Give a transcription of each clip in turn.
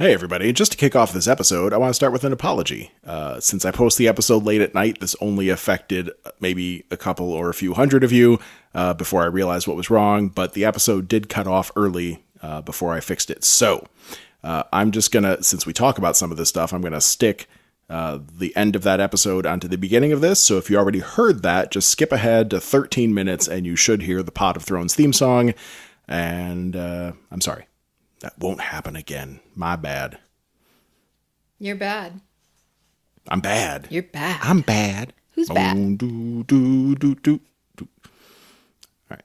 Hey everybody, just to kick off this episode, I want to start with an apology. Since I post the episode late at night, this only affected maybe a couple or a few hundred of you before I realized what was wrong, but the episode did cut off early before I fixed it. So I'm just going to, since we talk about some of this stuff, I'm going to stick the end of that episode onto the beginning of this. So if you already heard that, just skip ahead to 13 minutes and you should hear the Pot of Thrones theme song. And I'm sorry. That won't happen again. My bad. You're bad. I'm bad. You're bad. I'm bad. Who's bad? Do, do, do, do, do. All right.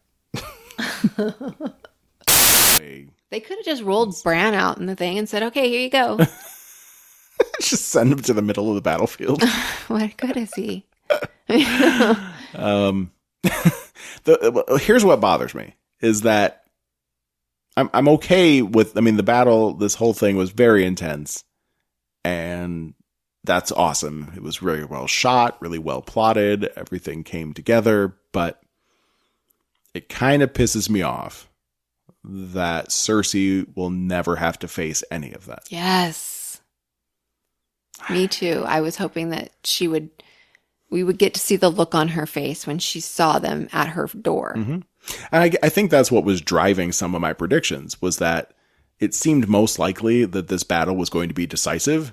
They could have just rolled Bran out in the thing and said, okay, here you go. Just send him to the middle of the battlefield. What good is he? Here's what bothers me is that I'm okay with, I mean, the battle, this whole thing was very intense, and that's awesome. It was really well shot, really well plotted, everything came together, but it kind of pisses me off that Cersei will never have to face any of that. Yes. Me too. I was hoping that we would get to see the look on her face when she saw them at her door. Mm-hmm. And I think that's what was driving some of my predictions, was that it seemed most likely that this battle was going to be decisive,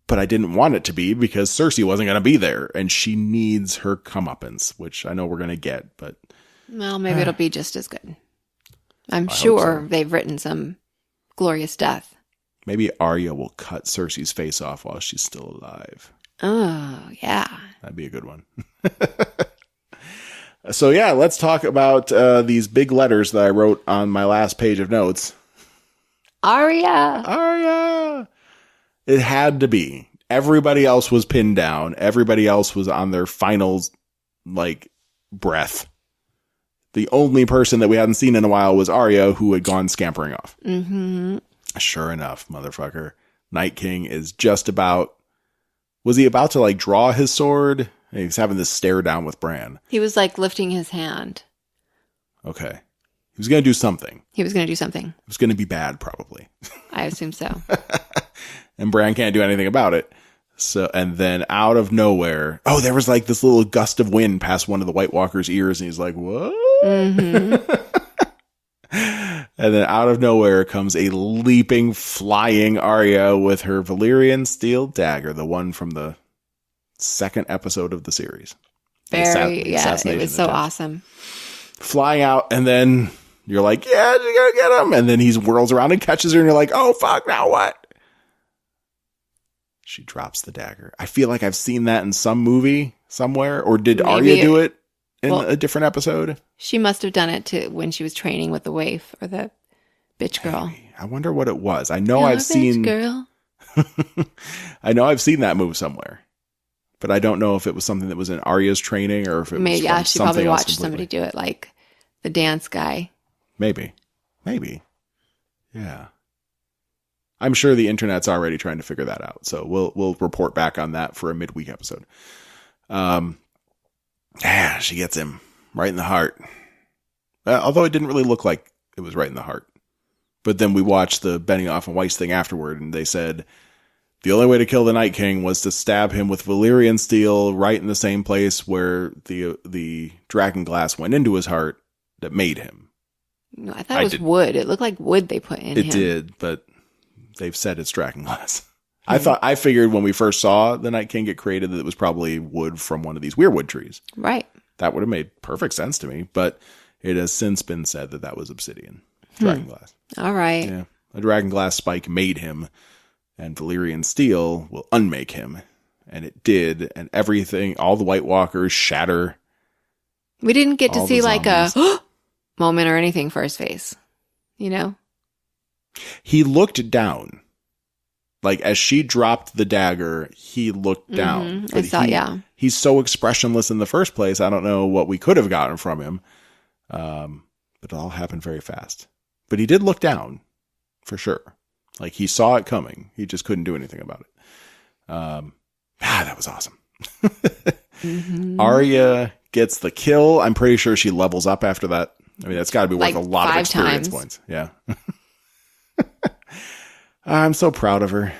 but I didn't want it to be because Cersei wasn't going to be there, and she needs her comeuppance, which I know we're going to get, but... Well, maybe it'll be just as good. I'm sure they've written some glorious death. Maybe Arya will cut Cersei's face off while she's still alive. Oh, yeah. That'd be a good one. So yeah, let's talk about these big letters that I wrote on my last page of notes. Arya! It had to be. Everybody else was pinned down. Everybody else was on their final, breath. The only person that we hadn't seen in a while was Arya, who had gone scampering off. Mm-hmm. Sure enough, motherfucker. Night King is just about... Was he about to, draw his sword? He was having this stare down with Bran. He was, lifting his hand. Okay. He was going to do something. He was going to do something. It was going to be bad, probably. I assume so. And Bran can't do anything about it. So, and then out of nowhere... Oh, there was, this little gust of wind past one of the White Walker's ears, and he's like, what? Mm-hmm. And then out of nowhere comes a leaping, flying Arya with her Valyrian steel dagger, the one from the second episode of the series. It was so awesome. Flying out, and then you're like, yeah, you gotta get him. And then he whirls around and catches her, and you're like, oh, fuck, now what? She drops the dagger. I feel like I've seen that in some movie somewhere, or did Arya do it in a different episode? She must have done it when she was training with the waif or the bitch girl. I wonder what it was. I know I've seen... girl. I know I've seen that move somewhere. But I don't know if it was something that was in Arya's training or if it was from she something probably else watched completely. somebody do it, like the dance guy. Maybe. Yeah. I'm sure the internet's already trying to figure that out. So we'll report back on that for a midweek episode. She gets him right in the heart. Although it didn't really look like it was right in the heart. But then we watched the Benioff and Weiss thing afterward, and they said the only way to kill the Night King was to stab him with Valyrian steel right in the same place where the dragon glass went into his heart that made him. No, I thought it was wood. It looked like wood they put in him. It did, but they've said it's dragon glass. I figured when we first saw the Night King get created that it was probably wood from one of these weirwood trees. Right. That would have made perfect sense to me, but it has since been said that was obsidian. Dragon glass. All right. Yeah. A dragon glass spike made him, and Valyrian steel will unmake him. And it did, and everything, all the White Walkers shatter. We didn't get to see a moment or anything for his face. You know? He looked down. As she dropped the dagger, he looked down. I saw, yeah. He's so expressionless in the first place, I don't know what we could have gotten from him. But it all happened very fast. But he did look down, for sure. He saw it coming. He just couldn't do anything about it. That was awesome. Arya gets the kill. I'm pretty sure she levels up after that. I mean, that's got to be worth a lot of experience points. Yeah. I'm so proud of her.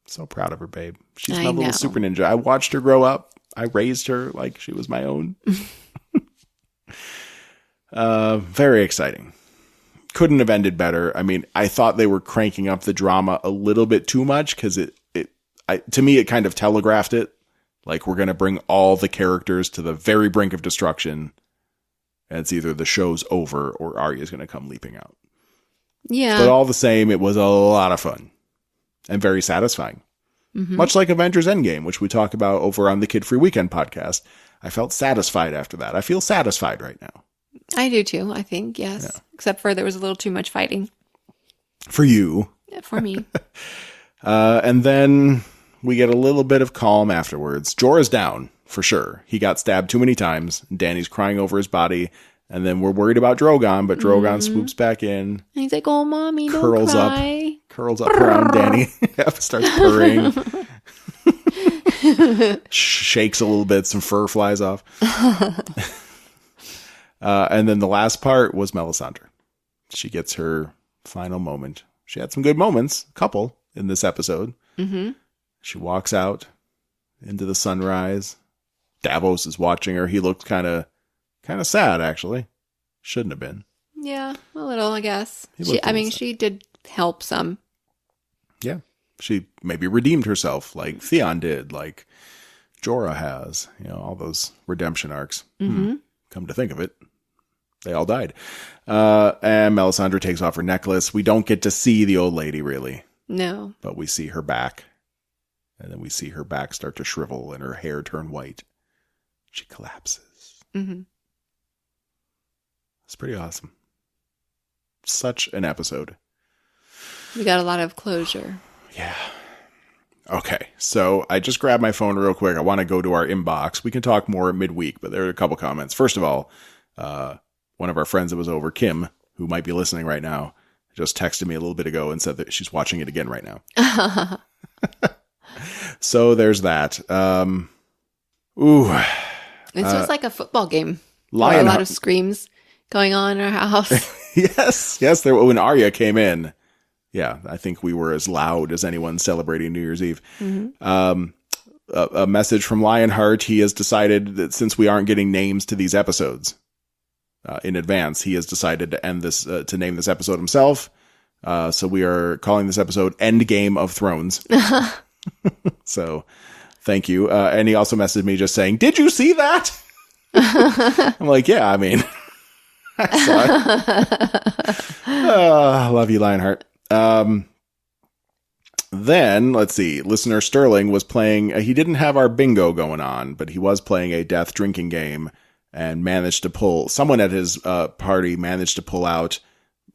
So proud of her, babe. She's my little super ninja. I watched her grow up. I raised her like she was my own. Very exciting. Couldn't have ended better. I mean, I thought they were cranking up the drama a little bit too much because to me, it kind of telegraphed it. Like, we're going to bring all the characters to the very brink of destruction. And it's either the show's over or Arya's going to come leaping out. Yeah. But all the same, it was a lot of fun and very satisfying. Mm-hmm. Much like Avengers Endgame, which we talk about over on the Kid Free Weekend podcast. I felt satisfied after that. I feel satisfied right now. I do too, I think, yes. Yeah. Except for there was a little too much fighting. For you. Yeah, for me. And then we get a little bit of calm afterwards. Jorah's down, for sure. He got stabbed too many times. Dany's crying over his body. And then we're worried about Drogon, but Drogon swoops back in. And he's like, oh, mommy, don't cry. Curls up around Dany. Starts purring. Shakes a little bit. Some fur flies off. And then the last part was Melisandre. She gets her final moment. She had some good moments, a couple, in this episode. Mm-hmm. She walks out into the sunrise. Davos is watching her. He looked kind of sad, actually. Shouldn't have been. Yeah, a little, I guess. She did help some. Yeah. She maybe redeemed herself like Theon did, like Jorah has. You know, all those redemption arcs. Mm-hmm. Come to think of it. They all died. And Melisandre takes off her necklace. We don't get to see the old lady, really. No. But we see her back. And then we see her back start to shrivel and her hair turn white. She collapses. Mm-hmm. It's pretty awesome. Such an episode. We got a lot of closure. Yeah. Okay, so I just grabbed my phone real quick. I want to go to our inbox. We can talk more at midweek, but there are a couple comments. First of all, one of our friends that was over, Kim, who might be listening right now, just texted me a little bit ago and said that she's watching it again right now. So there's that. This was like a football game. A lot of screams going on in our house. Yes. When Arya came in, yeah, I think we were as loud as anyone celebrating New Year's Eve. Mm-hmm. A message from Lionheart. He has decided that since we aren't getting names to these episodes in advance, he has decided to end this, to name this episode himself. So we are calling this episode Endgame of Thrones. So thank you. And he also messaged me just saying, did you see that? I'm like, yeah, I mean, I saw it. Love you, Lionheart. Then let's see, listener Sterling was playing, he didn't have our bingo going on, but he was playing a death drinking game and managed to someone at his party managed to pull out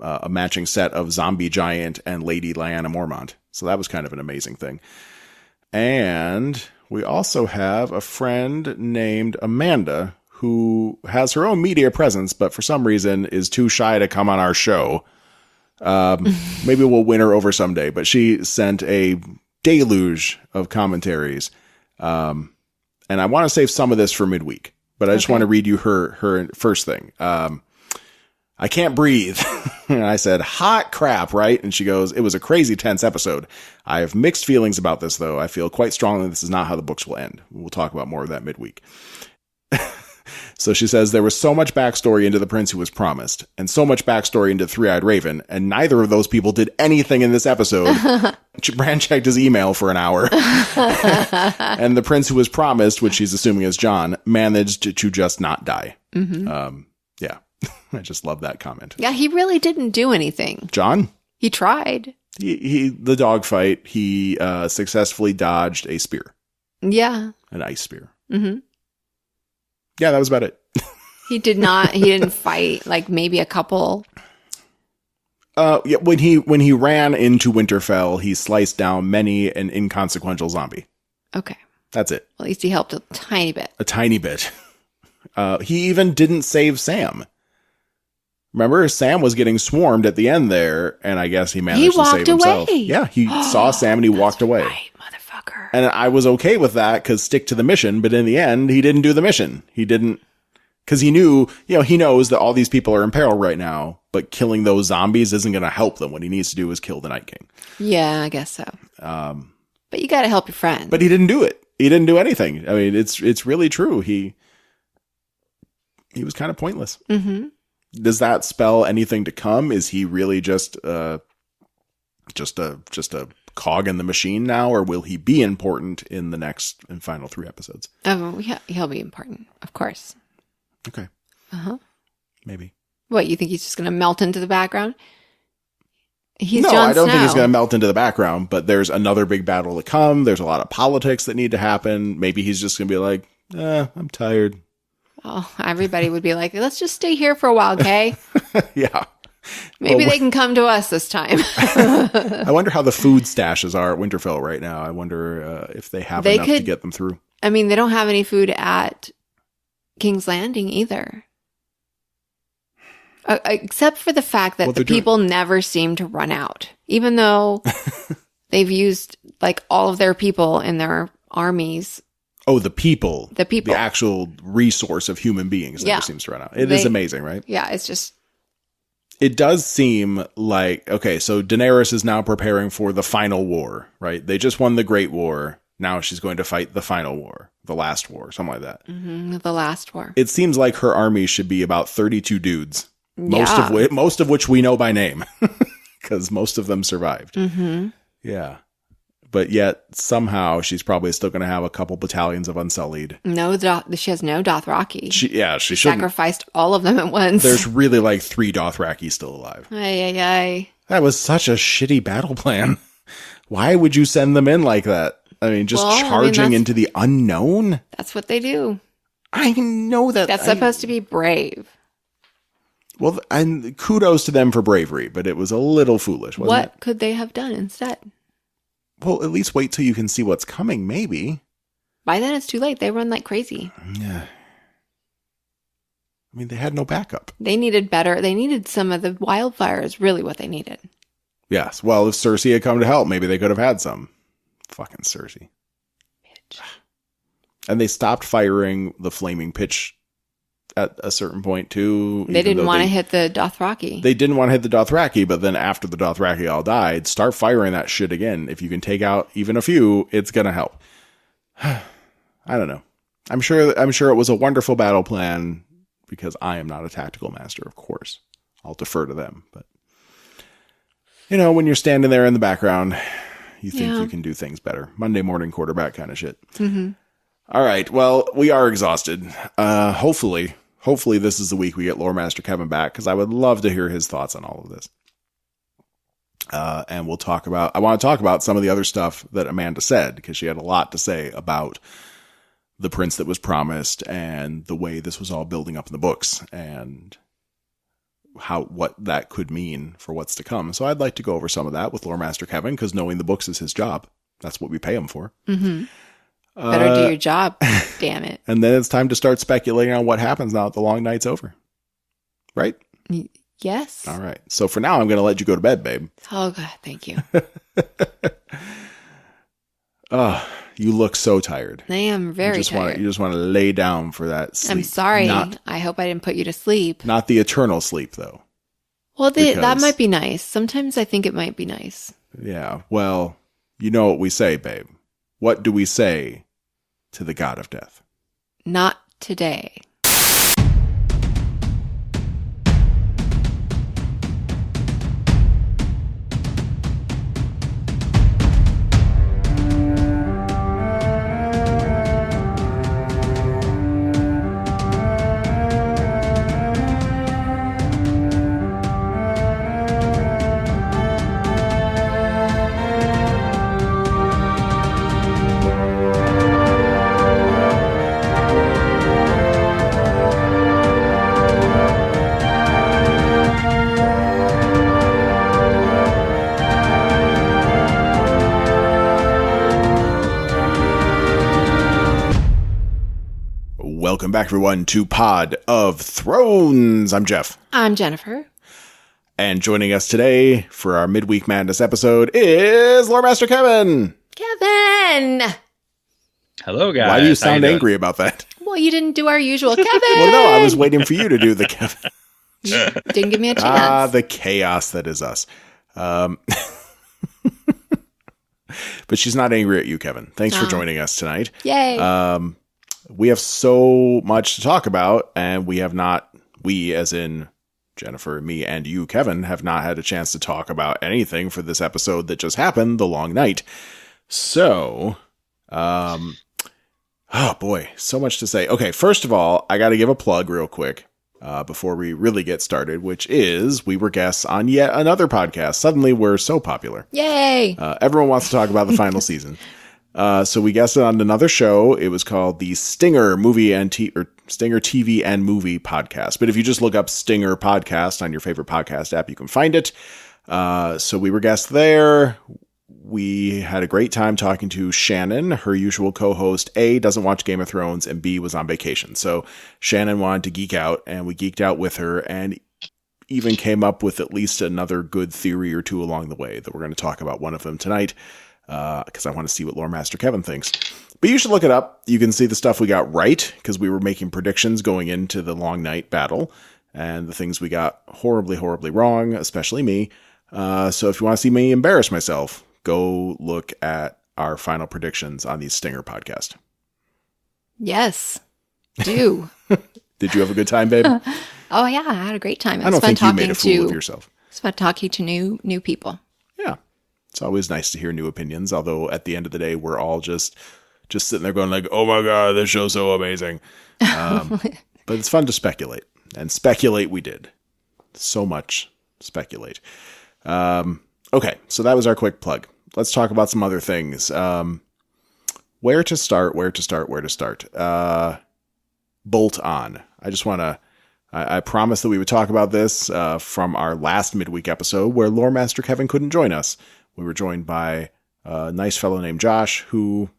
a matching set of Zombie Giant and Lady Lyanna Mormont. So that was kind of an amazing thing. And we also have a friend named Amanda who has her own media presence, but for some reason is too shy to come on our show. Maybe we'll win her over someday, but she sent a deluge of commentaries. And I want to save some of this for midweek, but I just want to read you her first thing. I can't breathe. And I said, hot crap, right? And she goes, it was a crazy tense episode. I have mixed feelings about this, though. I feel quite strongly this is not how the books will end. We'll talk about more of that midweek. So she says, there was so much backstory into the prince who was promised, and so much backstory into Three-Eyed Raven, and neither of those people did anything in this episode. Bran checked his email for an hour. And the prince who was promised, which she's assuming is Jon, managed to just not die. Mm-hmm. Yeah. I just love that comment. Yeah, he really didn't do anything. Jon? He tried. The dogfight, he successfully dodged a spear. Yeah. An ice spear. Mm-hmm. Yeah, that was about it. He didn't fight, like maybe a couple. Yeah, when he ran into Winterfell, he sliced down many an inconsequential zombie. Okay. That's it. Well, at least he helped a tiny bit. A tiny bit. He even didn't save Sam. Remember, Sam was getting swarmed at the end there, and I guess he managed to save himself. Yeah, he saw Sam and he walked away. Right, motherfucker. And I was okay with that because stick to the mission, but in the end, he didn't do the mission. He didn't Because he knew, he knows that all these people are in peril right now, but killing those zombies isn't going to help them. What he needs to do is kill the Night King. Yeah, I guess so. But you got to help your friend. But he didn't do it. He didn't do anything. I mean, it's really true. He was kind of pointless. Mm-hmm. Does that spell anything to come? Is he really just a cog in the machine now, or will he be important in the next and final 3 episodes? He'll be important, of course. Okay. Uh-huh. Maybe. What, you think he's just going to melt into the background? No, I don't think he's going to melt into the background, but there's another big battle to come. There's a lot of politics that need to happen. Maybe he's just going to be like, I'm tired. Oh, everybody would be like, let's just stay here for a while, okay? Yeah. Maybe they can come to us this time. I wonder how the food stashes are at Winterfell right now. I wonder if they have enough to get them through. I mean, they don't have any food at King's Landing either. Except for the fact that the people never seem to run out. Even though they've used like all of their people in their armies. Oh, the people. The people. The actual resource of human beings never seems to run out. It is amazing, right? Yeah, it's just... It does seem like, okay, so Daenerys is now preparing for the final war, right? They just won the Great War. Now she's going to fight the final war, the last war, something like that. Mm-hmm, the last war. It seems like her army should be about 32 dudes, most of which we know by name, because most of them survived. Mm-hmm. Yeah. But yet, somehow, she's probably still going to have a couple battalions of Unsullied. No, she has no Dothraki. She shouldn't. Sacrificed all of them at once. There's really like 3 Dothraki still alive. Ay. That was such a shitty battle plan. Why would you send them in like that? I mean, charging into the unknown? That's what they do. I know that. That's supposed to be brave. Well, and kudos to them for bravery, but it was a little foolish, wasn't it? What could they have done instead? Well, at least wait till you can see what's coming, maybe. By then, it's too late. They run like crazy. Yeah. I mean, they had no backup. They needed better. They needed some of the wildfires, really what they needed. Yes. Well, if Cersei had come to help, maybe they could have had some. Fucking Cersei. Bitch. And they stopped firing the flaming pitch at a certain point, too. They didn't want to hit the Dothraki. They didn't want to hit the Dothraki, but then after the Dothraki all died, start firing that shit again. If you can take out even a few, it's going to help. I don't know. I'm sure it was a wonderful battle plan because I am not a tactical master, of course. I'll defer to them. But, when you're standing there in the background, you think you can do things better. Monday morning quarterback kind of shit. Mm-hmm. All right. Well, we are exhausted. Hopefully this is the week we get Lore Master Kevin back, because I would love to hear his thoughts on all of this. And I want to talk about some of the other stuff that Amanda said, because she had a lot to say about the prince that was promised and the way this was all building up in the books and what that could mean for what's to come. So I'd like to go over some of that with Lore Master Kevin, because knowing the books is his job. That's what we pay him for. Mm-hmm. Better do your job, damn it. And then it's time to start speculating on what happens now that the long night's over. Right? Yes. All right. So for now, I'm going to let you go to bed, babe. Oh, God. Thank you. Oh, you look so tired. I am very tired. You just want to lay down for that sleep. I'm sorry. I hope I didn't put you to sleep. Not the eternal sleep, though. Well, that might be nice. Sometimes I think it might be nice. Yeah. Well, you know what we say, babe. What do we say to the god of death? Not today. Welcome back, everyone, to Pod of Thrones. I'm Jeff. I'm Jennifer. And joining us today for our Midweek Madness episode is Lore Master Kevin. Kevin! Hello, guys. Why do you sound angry about that? Well, you didn't do our usual Kevin. Well, no, I was waiting for you to do the Kevin. You didn't give me a chance. The chaos that is us. But she's not angry at you, Kevin. Thanks for joining us tonight. Yay. We have so much to talk about, and we as in Jennifer, me, and you, Kevin, have not had a chance to talk about anything for this episode that just happened, The Long Night. So, oh boy, so much to say. Okay, first of all, I got to give a plug real quick before we really get started, which is we were guests on yet another podcast. Suddenly, we're so popular. Yay! Everyone wants to talk about the final season. So we guested on another show. It was called the Stinger Stinger TV and Movie Podcast. But if you just look up Stinger Podcast on your favorite podcast app, you can find it. So we were guests there. We had a great time talking to Shannon, her usual co-host. A, doesn't watch Game of Thrones, and B, was on vacation. So Shannon wanted to geek out, and we geeked out with her, and even came up with at least another good theory or two along the way that we're going to talk about one of them tonight, because I want to see what Lore Master Kevin thinks. But you should look it up. You can see the stuff we got right, because we were making predictions going into the Long Night battle, and the things we got horribly, horribly wrong, especially me. So if you want to see me embarrass myself, go look at our final predictions on the Stinger podcast. Yes, do. Did you have a good time, babe? Oh yeah, I had a great time. I don't think you made a fool of yourself. It's fun talking to new people. Yeah, it's always nice to hear new opinions. Although at the end of the day, we're all just sitting there going like, "Oh my god, this show's so amazing." But it's fun to speculate, and speculate we did. So much speculate. Okay, so that was our quick plug. Let's talk about some other things. Where to start? Bolt on. I just want to... I promised that we would talk about this from our last midweek episode where Lore Master Kevin couldn't join us. We were joined by a nice fellow named Josh, who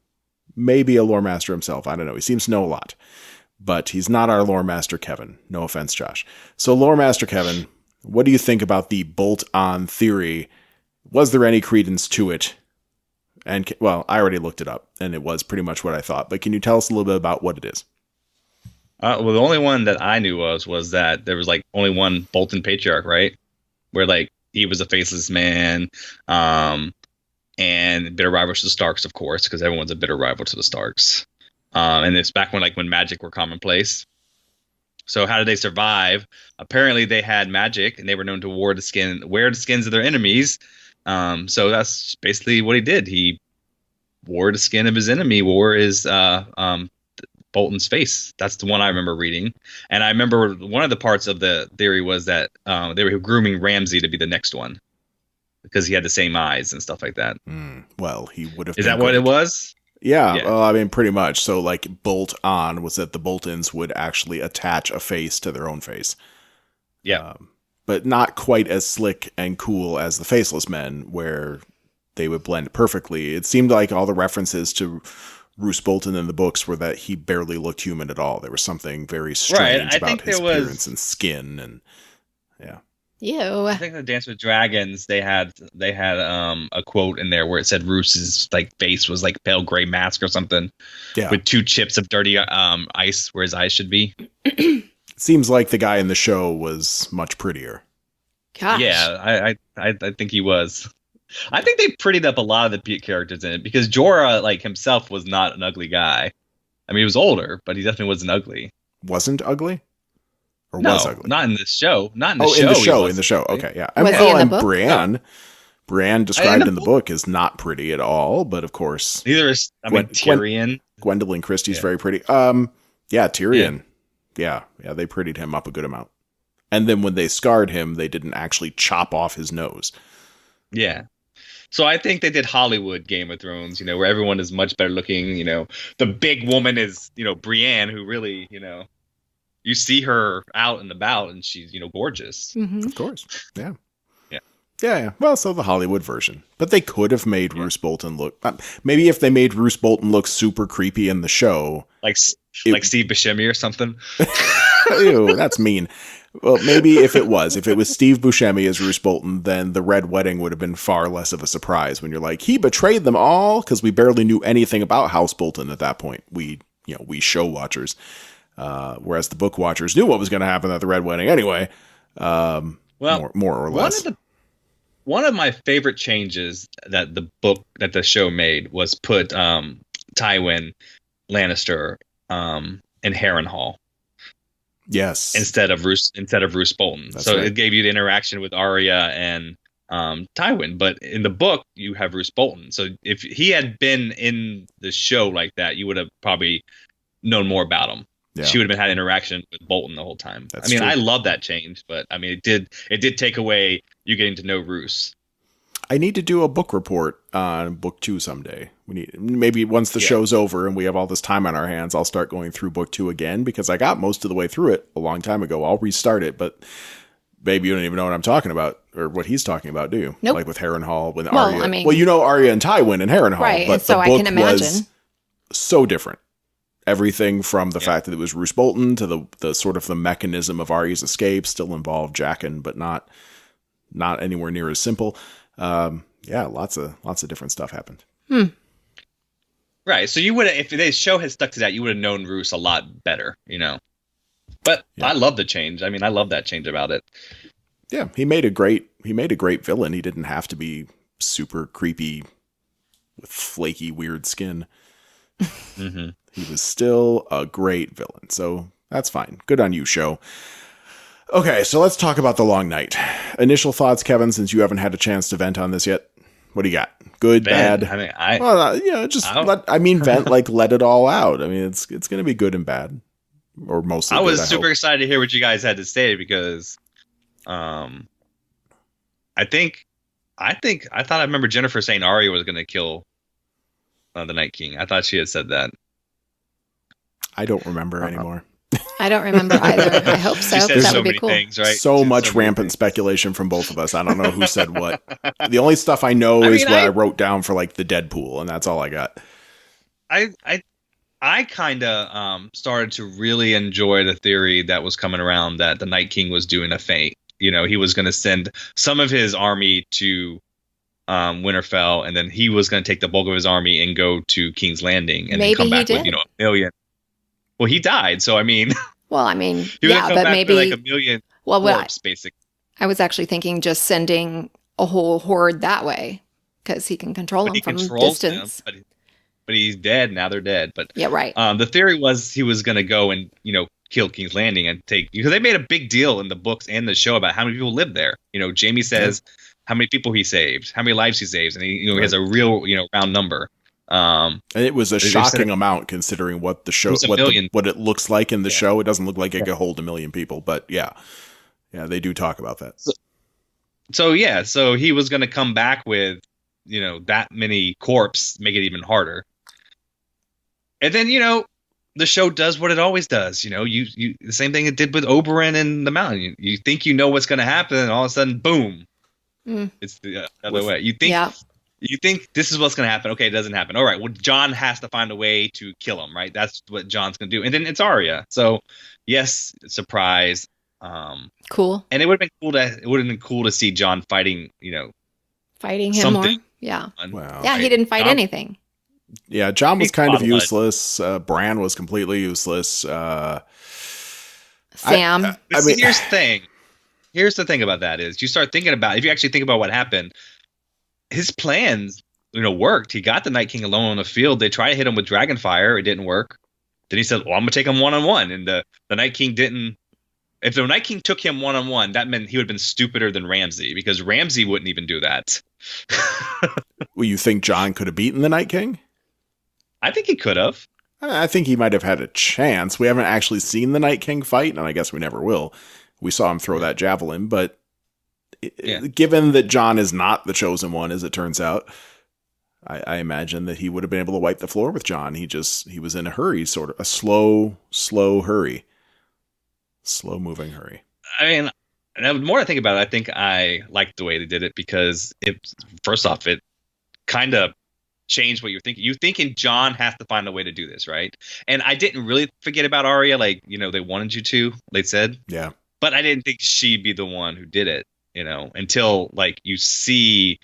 may be a Lore Master himself. I don't know. He seems to know a lot. But he's not our Lore Master Kevin. No offense, Josh. So Lore Master Kevin, what do you think about the bolt on theory? Was there any credence to it? And, well, I already looked it up, and it was pretty much what I thought. But can you tell us a little bit about what it is? Well, the only one that I knew was that there was, like, only one Bolton patriarch, right? Where, like, he was a faceless man, and bitter rival to the Starks, of course, because everyone's a bitter rival to the Starks. And it's back when magic were commonplace. So how did they survive? Apparently, they had magic, and they were known to wear the skins of their enemies. So that's basically what he did. He wore the skin of his enemy, wore his Bolton's face. That's the one I remember reading. And I remember one of the parts of the theory was that they were grooming Ramsay to be the next one because he had the same eyes and stuff like that. Well, he would have. Is that what it was? Yeah. Well, I mean, pretty much. So, like, bolt on was that the Boltons would actually attach a face to their own face. Yeah. But not quite as slick and cool as the Faceless Men, where they would blend perfectly. It seemed like all the references to Roose Bolton in the books were that he barely looked human at all. There was something very strange about his appearance and skin, and yeah. Ew. I think the Dance with Dragons, they had a quote in there where it said Roose's like face was like pale gray mask or something, with 2 chips of dirty ice where his eyes should be. Seems like the guy in the show was much prettier. Gosh. Yeah, I think he was. I think they prettied up a lot of the characters in it because Jorah, like himself, was not an ugly guy. I mean, he was older, but he definitely wasn't ugly. Wasn't ugly? Or no, was ugly? Not in this show. Not in the in the show. Okay, yeah. Was he in the book? Bran. No. Bran described in the book is not pretty at all, but of course, neither is Tyrion. Gwendolyn Christie's very pretty. Yeah, Tyrion. Yeah, they prettied him up a good amount. And then when they scarred him, they didn't actually chop off his nose. Yeah. So I think they did Hollywood Game of Thrones, where everyone is much better looking. The big woman is, Brienne, who really, you see her out and about and she's, gorgeous. Mm-hmm. Of course. Yeah. Yeah. Well, so the Hollywood version. But they could have made Roose Bolton look... maybe if they made Roose Bolton look super creepy in the show... Like Steve Buscemi or something? Ew, that's mean. Well, maybe if it was Steve Buscemi as Roose Bolton, then the Red Wedding would have been far less of a surprise when you're like, he betrayed them all, because we barely knew anything about House Bolton at that point. We we show watchers. Whereas the book watchers knew what was going to happen at the Red Wedding anyway. Well, more or less. One of my favorite changes that the show made was put Tywin Lannister in Harrenhal. Yes. Instead of Roose Bolton. That's right. It gave you the interaction with Arya and Tywin, but in the book you have Roose Bolton. So if he had been in the show like that, you would have probably known more about him. Yeah. She would have had interaction with Bolton the whole time. That's true. I love that change, but it did take away you getting to know Roose. I need to do a book report on book 2 someday. Maybe once the show's over and we have all this time on our hands, I'll start going through book 2 again, because I got most of the way through it a long time ago. I'll restart it, but maybe you don't even know what I'm talking about or what he's talking about, do you? Nope. Like with Harrenhal, with Arya. Arya and Tywin and Harrenhal, right? But so the I book can imagine was so different. Everything from the fact that it was Roose Bolton to the sort of the mechanism of Arya's escape still involved Jaqen, but not anywhere near as simple. Lots of different stuff happened. Right. So you would, if the show had stuck to that, you would have known Roose a lot better, But I love the change. I love that change about it. Yeah, he made a great villain. He didn't have to be super creepy with flaky, weird skin. Mm-hmm. He was still a great villain, so that's fine. Good on you, show. Okay, so let's talk about the long night. Initial thoughts, Kevin, since you haven't had a chance to vent on this yet. What do you got? Good, bad? Vent, like let it all out. It's going to be good and bad, or mostly. I was good, super excited to hear what you guys had to say because, I thought I remember Jennifer saying Arya was going to kill the Night King. I thought she had said that. I don't remember anymore. I don't remember either. I hope so. That would be cool. Things, right? So much rampant speculation from both of us. I don't know who said what. The only stuff I know is what I wrote down for like the Deadpool, and that's all I got. I kind of started to really enjoy the theory that was coming around that the Night King was doing a feint. He was going to send some of his army to Winterfell, and then he was going to take the bulk of his army and go to King's Landing, and then come back with a million. Well, he died, so Well, he but maybe like a million. Corpse, basically. I was actually thinking just sending a whole horde that way because he can control them from distance. Them, but he's dead now. They're dead. But yeah, right. The theory was he was going to go and kill King's Landing and take, because they made a big deal in the books and the show about how many people live there. Jaime says how many people he saved, how many lives he saves, and he has a real round number. And it was a shocking amount considering what the show, what it looks like in the show. It doesn't look like it could hold 1 million people, but yeah, they do talk about that. So he was going to come back with, that many corpse, make it even harder. And then, the show does what it always does. You the same thing it did with Oberyn and the Mountain. You think you know what's going to happen, and all of a sudden, boom, it's the other way. You think this is what's going to happen. Okay, it doesn't happen. All right, well, Jon has to find a way to kill him, right? That's what Jon's going to do. And then it's Arya. So, yes, surprise. Cool. And it would have been cool to see Jon fighting, fighting him something. More. Yeah. Wow. Yeah, he didn't fight anything. Yeah, Jon was kind of useless. Bran was completely useless. Sam. Here's the thing. Here's the thing about that is you start thinking about, if you actually think about what happened, his plans, worked. He got the Night King alone on the field. They tried to hit him with Dragonfire. It didn't work. Then he said, well, I'm going to take him one-on-one. And the Night King didn't. If the Night King took him one-on-one, that meant he would have been stupider than Ramsay, because Ramsay wouldn't even do that. Well, you think Jon could have beaten the Night King? I think he could have. I think he might have had a chance. We haven't actually seen the Night King fight, and I guess we never will. We saw him throw that javelin, but given that Jon is not the chosen one, as it turns out, I imagine that he would have been able to wipe the floor with Jon. He was in a hurry, sort of a slow hurry. Slow-moving hurry. The more I think about it, I think I liked the way they did it, because first off, it kind of changed what you're thinking. You're thinking Jon has to find a way to do this, right? And I didn't really forget about Arya, they wanted you to, they said. Yeah. But I didn't think she'd be the one who did it, until you see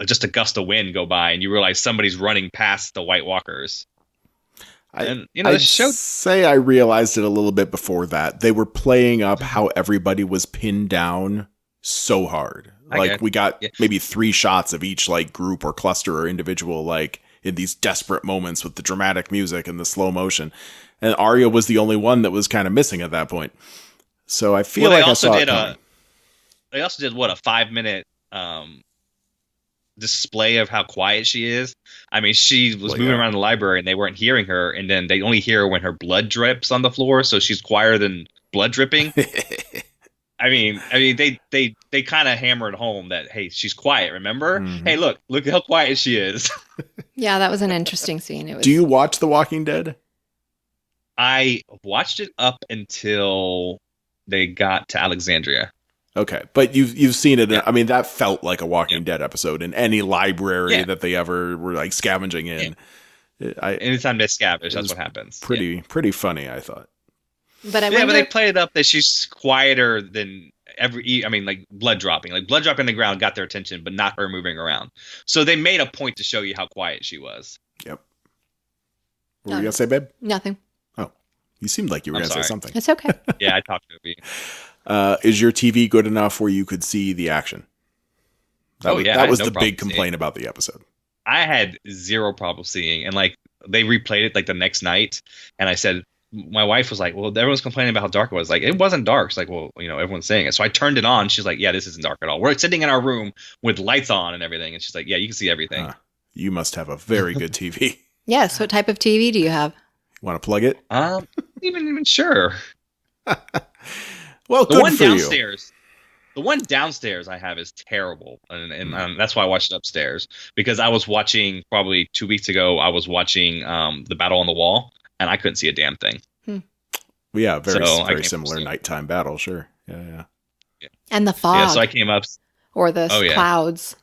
just a gust of wind go by and you realize somebody's running past the White Walkers. And I'd say I realized it a little bit before that. They were playing up how everybody was pinned down so hard. Like we got maybe 3 shots of each like group or cluster or individual, like in these desperate moments with the dramatic music and the slow motion. And Arya was the only one that was kind of missing at that point. So I feel like I saw it coming. They also did what, a 5-minute display of how quiet she is. I mean, she was moving around the library and they weren't hearing her, and then they only hear her when her blood drips on the floor, so she's quieter than blood dripping. I mean, they kind of hammered home that, hey, she's quiet. Remember? Mm-hmm. Hey, look how quiet she is. Yeah, that was an interesting scene. Do you watch The Walking Dead? I watched it up until they got to Alexandria. Okay, but you've seen it. I mean, that felt like a Walking Dead episode in any library that they ever were like scavenging in. Anytime they scavenge, that's what happens. Pretty funny, I thought. But but they played it up that she's quieter than like blood dropping. Like blood dropping on the ground got their attention, but not her moving around. So they made a point to show you how quiet she was. Yep. What were you gonna say, babe? Nothing. Oh, you seemed like you were gonna say something. It's okay. Yeah, I talked to you. Is your TV good enough where you could see the action? That was the big complaint about the episode. I had zero problem seeing, and like they replayed it like the next night, and I said, my wife was like, well, everyone's complaining about how dark it was. Like, it wasn't dark. It's like, well, everyone's saying it. So I turned it on. She's like, yeah, this isn't dark at all. We're sitting in our room with lights on and everything. And she's like, yeah, you can see everything. You must have a very good TV. Yes. What type of TV do you have? Want to plug it? Even sure. Well, good for you. The one downstairs I have is terrible, and that's why I watched it upstairs, because I was watching probably 2 weeks ago. I was watching the Battle on the Wall, and I couldn't see a damn thing. Yeah, very similar nighttime battle. Sure, yeah. And the fog. Yeah, so I came up, or the clouds.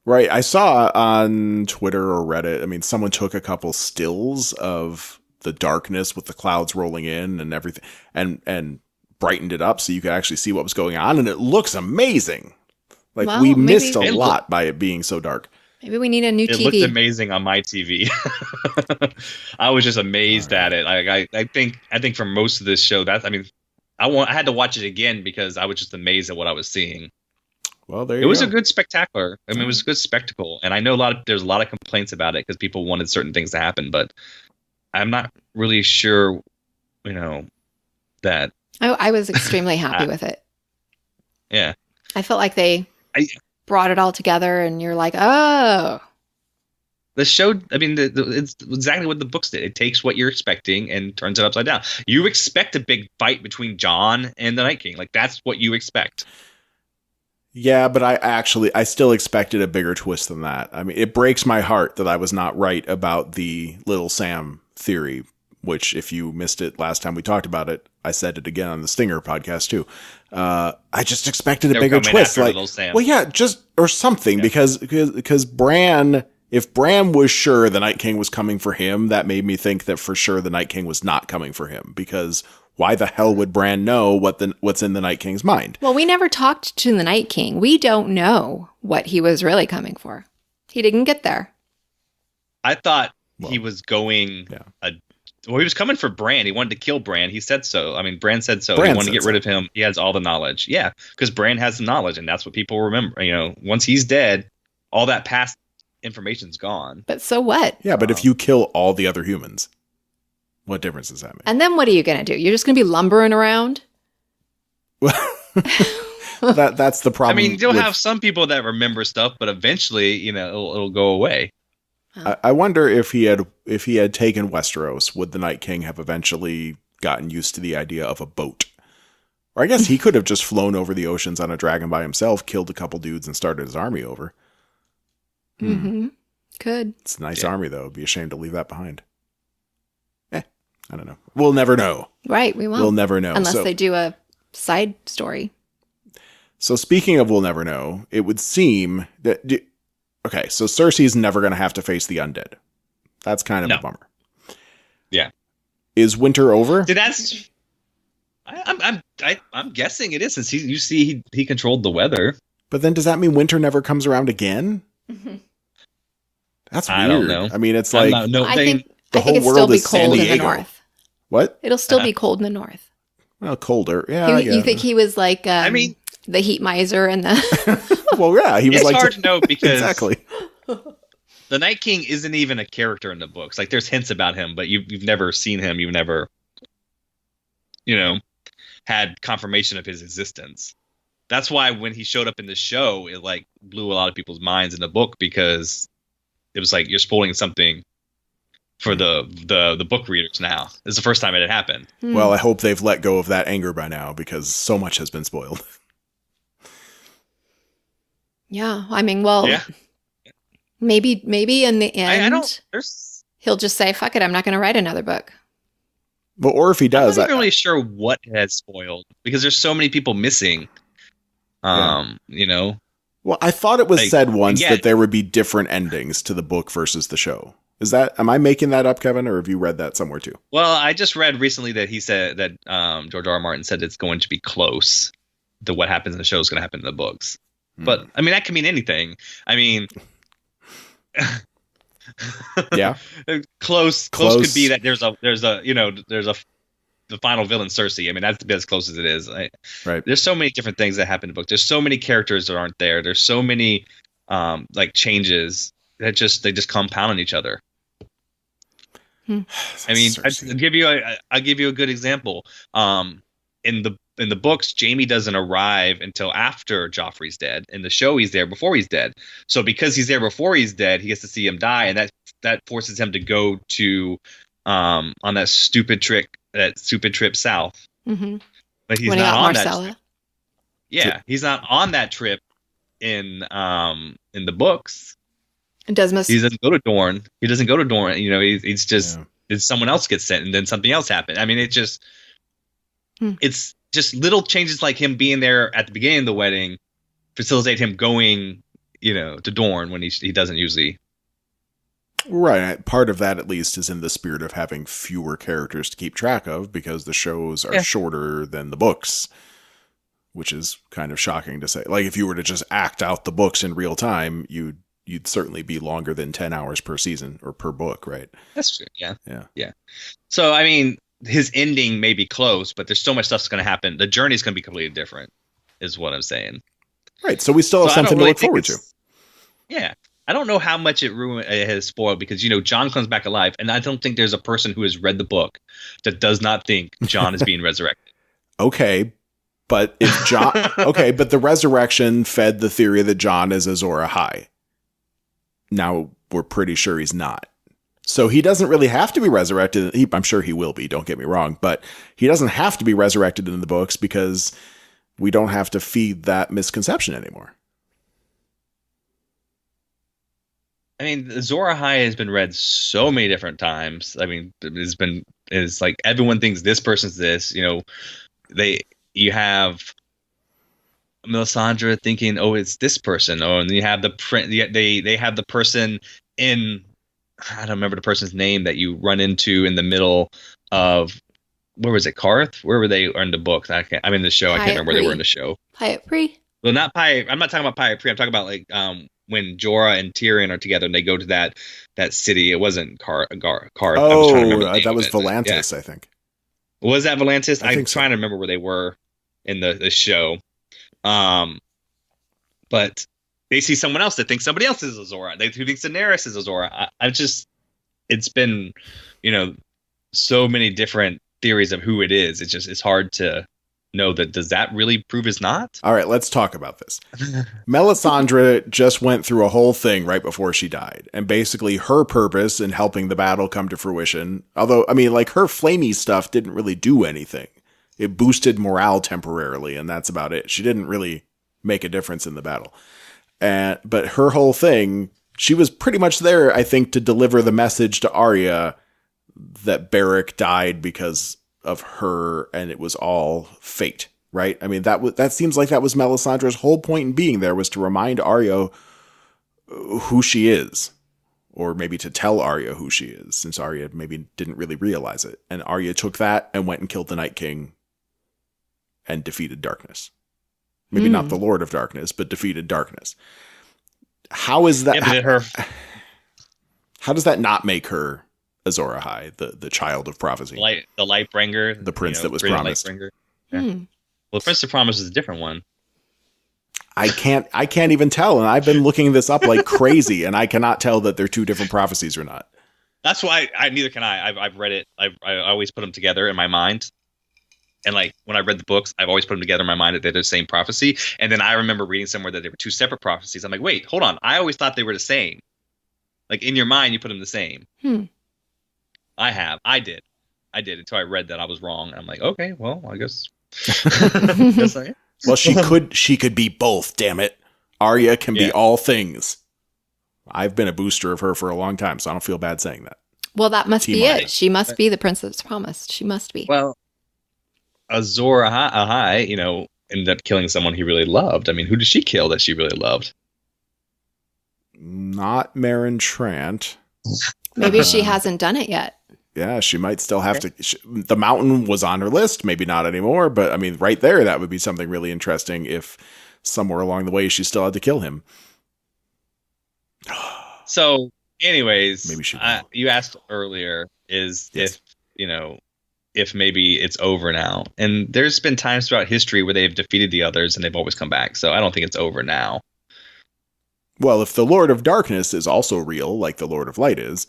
Right, I saw on Twitter or Reddit. I mean, someone took a couple stills of the darkness with the clouds rolling in and everything, and brightened it up so you could actually see what was going on, and it looks amazing. Like, we missed a lot by it being so dark. Maybe we need a new TV. It looked amazing on my TV. I was just amazed at it. I think for most of this show, I had to watch it again because I was just amazed at what I was seeing. Well, there you go. It was a good spectacular. I mean, it was a good spectacle, and I know there's a lot of complaints about it because people wanted certain things to happen, but I'm not really sure, that. I was extremely happy with it. Yeah. I felt like they brought it all together, and you're like, oh. The show, I mean, it's exactly what the books did. It takes what you're expecting and turns it upside down. You expect a big fight between Jon and the Night King. Like, that's what you expect. Yeah, but I still expected a bigger twist than that. I mean, it breaks my heart that I was not right about the Little Sam theory, which, if you missed it last time we talked about it, I said it again on the Stinger podcast too. I just expected a bigger twist, like, well, yeah, or something, because Bran. If Bran was sure the Night King was coming for him, that made me think that for sure the Night King was not coming for him, because why the hell would Bran know what's in the Night King's mind? Well, we never talked to the Night King. We don't know what he was really coming for. He didn't get there. I thought he was going. Yeah. He was coming for Bran. He wanted to kill Bran. He said so. I mean, Bran said so. He wanted to get rid of him. He has all the knowledge. Yeah, because Bran has the knowledge, and that's what people remember. Once he's dead, all that past information's gone. But so what? Yeah, but if you kill all the other humans, what difference does that make? And then what are you going to do? You're just going to be lumbering around? That's the problem. I mean, you'll have some people that remember stuff, but eventually, it'll go away. I wonder if he had taken Westeros, would the Night King have eventually gotten used to the idea of a boat? Or I guess he could have just flown over the oceans on a dragon by himself, killed a couple dudes, and started his army over. Mm-hmm. Could. It's a nice army, though. It'd be a shame to leave that behind. I don't know. We'll never know. Right, we won't. We'll never know. Unless they do a side story. So speaking of we'll never know, it would seem that... Okay, so Cersei's never going to have to face the undead. That's kind of a bummer. Yeah. Is winter over? I'm guessing it is, since he controlled the weather. But then does that mean winter never comes around again? Mm-hmm. That's weird. I don't know. I mean, it's like... The I think whole it'd still world be is San cold in the Diego. north. What? It'll still be cold in the north. Well, colder. Yeah. You think he was like, I mean, the heat miser and the. Well, yeah, he was it's like hard to know because exactly. the Night King isn't even a character in the books. Like there's hints about him, but you've never seen him. You've never, had confirmation of his existence. That's why when he showed up in the show, it like blew a lot of people's minds in the book because it was like you're spoiling something for the book readers now. It's the first time it had happened. Well, I hope they've let go of that anger by now because so much has been spoiled. Yeah, I mean, well, Yeah. maybe in the end, I don't. There's. he'll just say, "Fuck it, I'm not going to write another book." But or if he I'm does, not even really sure what has spoiled because there's so many people missing. Well, I thought it was Like, said once yeah. that there would be different endings to the book versus the show. Am I making that up, Kevin, or have you read that somewhere too? Well, I just read recently that he said that George R. R. Martin said it's going to be close to what happens in the show is going to happen in the books. But I mean, that can mean anything. I mean, Yeah. close could be that there's a the final villain Cersei. I mean, that's as close as it is. Right. There's so many different things that happen in the book. There's so many characters that aren't there. There's so many like changes that they just compound on each other. I mean, I'll give you a good example. In the books, Jaime doesn't arrive until after Joffrey's dead. In the show, he's there before he's dead. So because he's there before he's dead, he gets to see him die, and that forces him to go to on that stupid trip south. Mm-hmm. But he's When not he got on Marcella. that trip. Yeah, he's not on that trip in the books. And Desmond. He doesn't go to Dorne. He's just it's someone else gets sent, and then something else happened. I mean, it's just little changes like him being there at the beginning of the wedding facilitate him going, to Dorne when he doesn't usually. Right. Part of that, at least, is in the spirit of having fewer characters to keep track of because the shows are shorter than the books, which is kind of shocking to say. Like, if you were to just act out the books in real time, you'd certainly be longer than 10 hours per season or per book, right? That's true. Yeah. Yeah. So, I mean, his ending may be close, but there's so much stuff's going to happen. The journey's going to be completely different, is what I'm saying. Right. So we still have something to look forward to. Yeah. I don't know how much it has spoiled because, Jon comes back alive, and I don't think there's a person who has read the book that does not think Jon is being resurrected. Okay. But if Jon, but the resurrection fed the theory that Jon is Azor Ahai. Now we're pretty sure he's not. So he doesn't really have to be resurrected. I'm sure he will be, don't get me wrong, but he doesn't have to be resurrected in the books because we don't have to feed that misconception anymore. I mean, Azor Ahai has been read so many different times. I mean, it's like everyone thinks this person's this. You have Melisandre thinking, oh, it's this person. Oh, and you have they have the person in, I don't remember the person's name that you run into in the middle of, where was it, Karth? Where were they in the books? I'm in the show. I can't remember where they were in the show. Pyat Pree? Well, not Pyat. I'm not talking about Pyat Pree. I'm talking about like when Jorah and Tyrion are together and they go to that city. It wasn't Karth. Oh, that was Volantis, I think. Was that Volantis? I'm so. trying to remember where they were in the show. But they see someone else that thinks somebody else is Azor. Who thinks Daenerys is Azor. It's been, so many different theories of who it is. It's hard to know that. Does that really prove it's not? All right, let's talk about this. Melisandre just went through a whole thing right before she died. And basically her purpose in helping the battle come to fruition, although, I mean, like her flamey stuff didn't really do anything. It boosted morale temporarily, and that's about it. She didn't really make a difference in the battle. But her whole thing, she was pretty much there, I think, to deliver the message to Arya that Beric died because of her, and it was all fate, right? I mean, that seems like that was Melisandre's whole point in being there, was to remind Arya who she is, or maybe to tell Arya who she is, since Arya maybe didn't really realize it. And Arya took that and went and killed the Night King and defeated darkness. Maybe not the Lord of Darkness, but defeated darkness. How is that? Yeah, how does that not make her Azor Ahai, the child of prophecy. The Lightbringer. The prince that was promised. Yeah. Well, the Prince of Promise is a different one. I can't even tell, and I've been looking this up like crazy, and I cannot tell that they're two different prophecies or not. That's why neither can I. I've read it. I always put them together in my mind. And like when I read the books, I've always put them together in my mind that they're the same prophecy. And then I remember reading somewhere that they were two separate prophecies. I'm like, wait, hold on. I always thought they were the same. Like in your mind, you put them the same. I did until I read that I was wrong. I'm like, okay, well, I guess. Well, she could be both. Damn it, Arya can be all things. I've been a booster of her for a long time, so I don't feel bad saying that. Well, that must be it. She must be the princess promised. She must be. Well, Azor Ahai, ended up killing someone he really loved. I mean, who did she kill that she really loved? Not Meryn Trant. Maybe she hasn't done it yet. Yeah, she might still have to. The mountain was on her list. Maybe not anymore. But I mean, right there, that would be something really interesting if somewhere along the way she still had to kill him. So, anyways, maybe she you asked earlier if maybe it's over now. And there's been times throughout history where they've defeated the others and they've always come back. So I don't think it's over now. Well, if the Lord of Darkness is also real, like the Lord of Light is,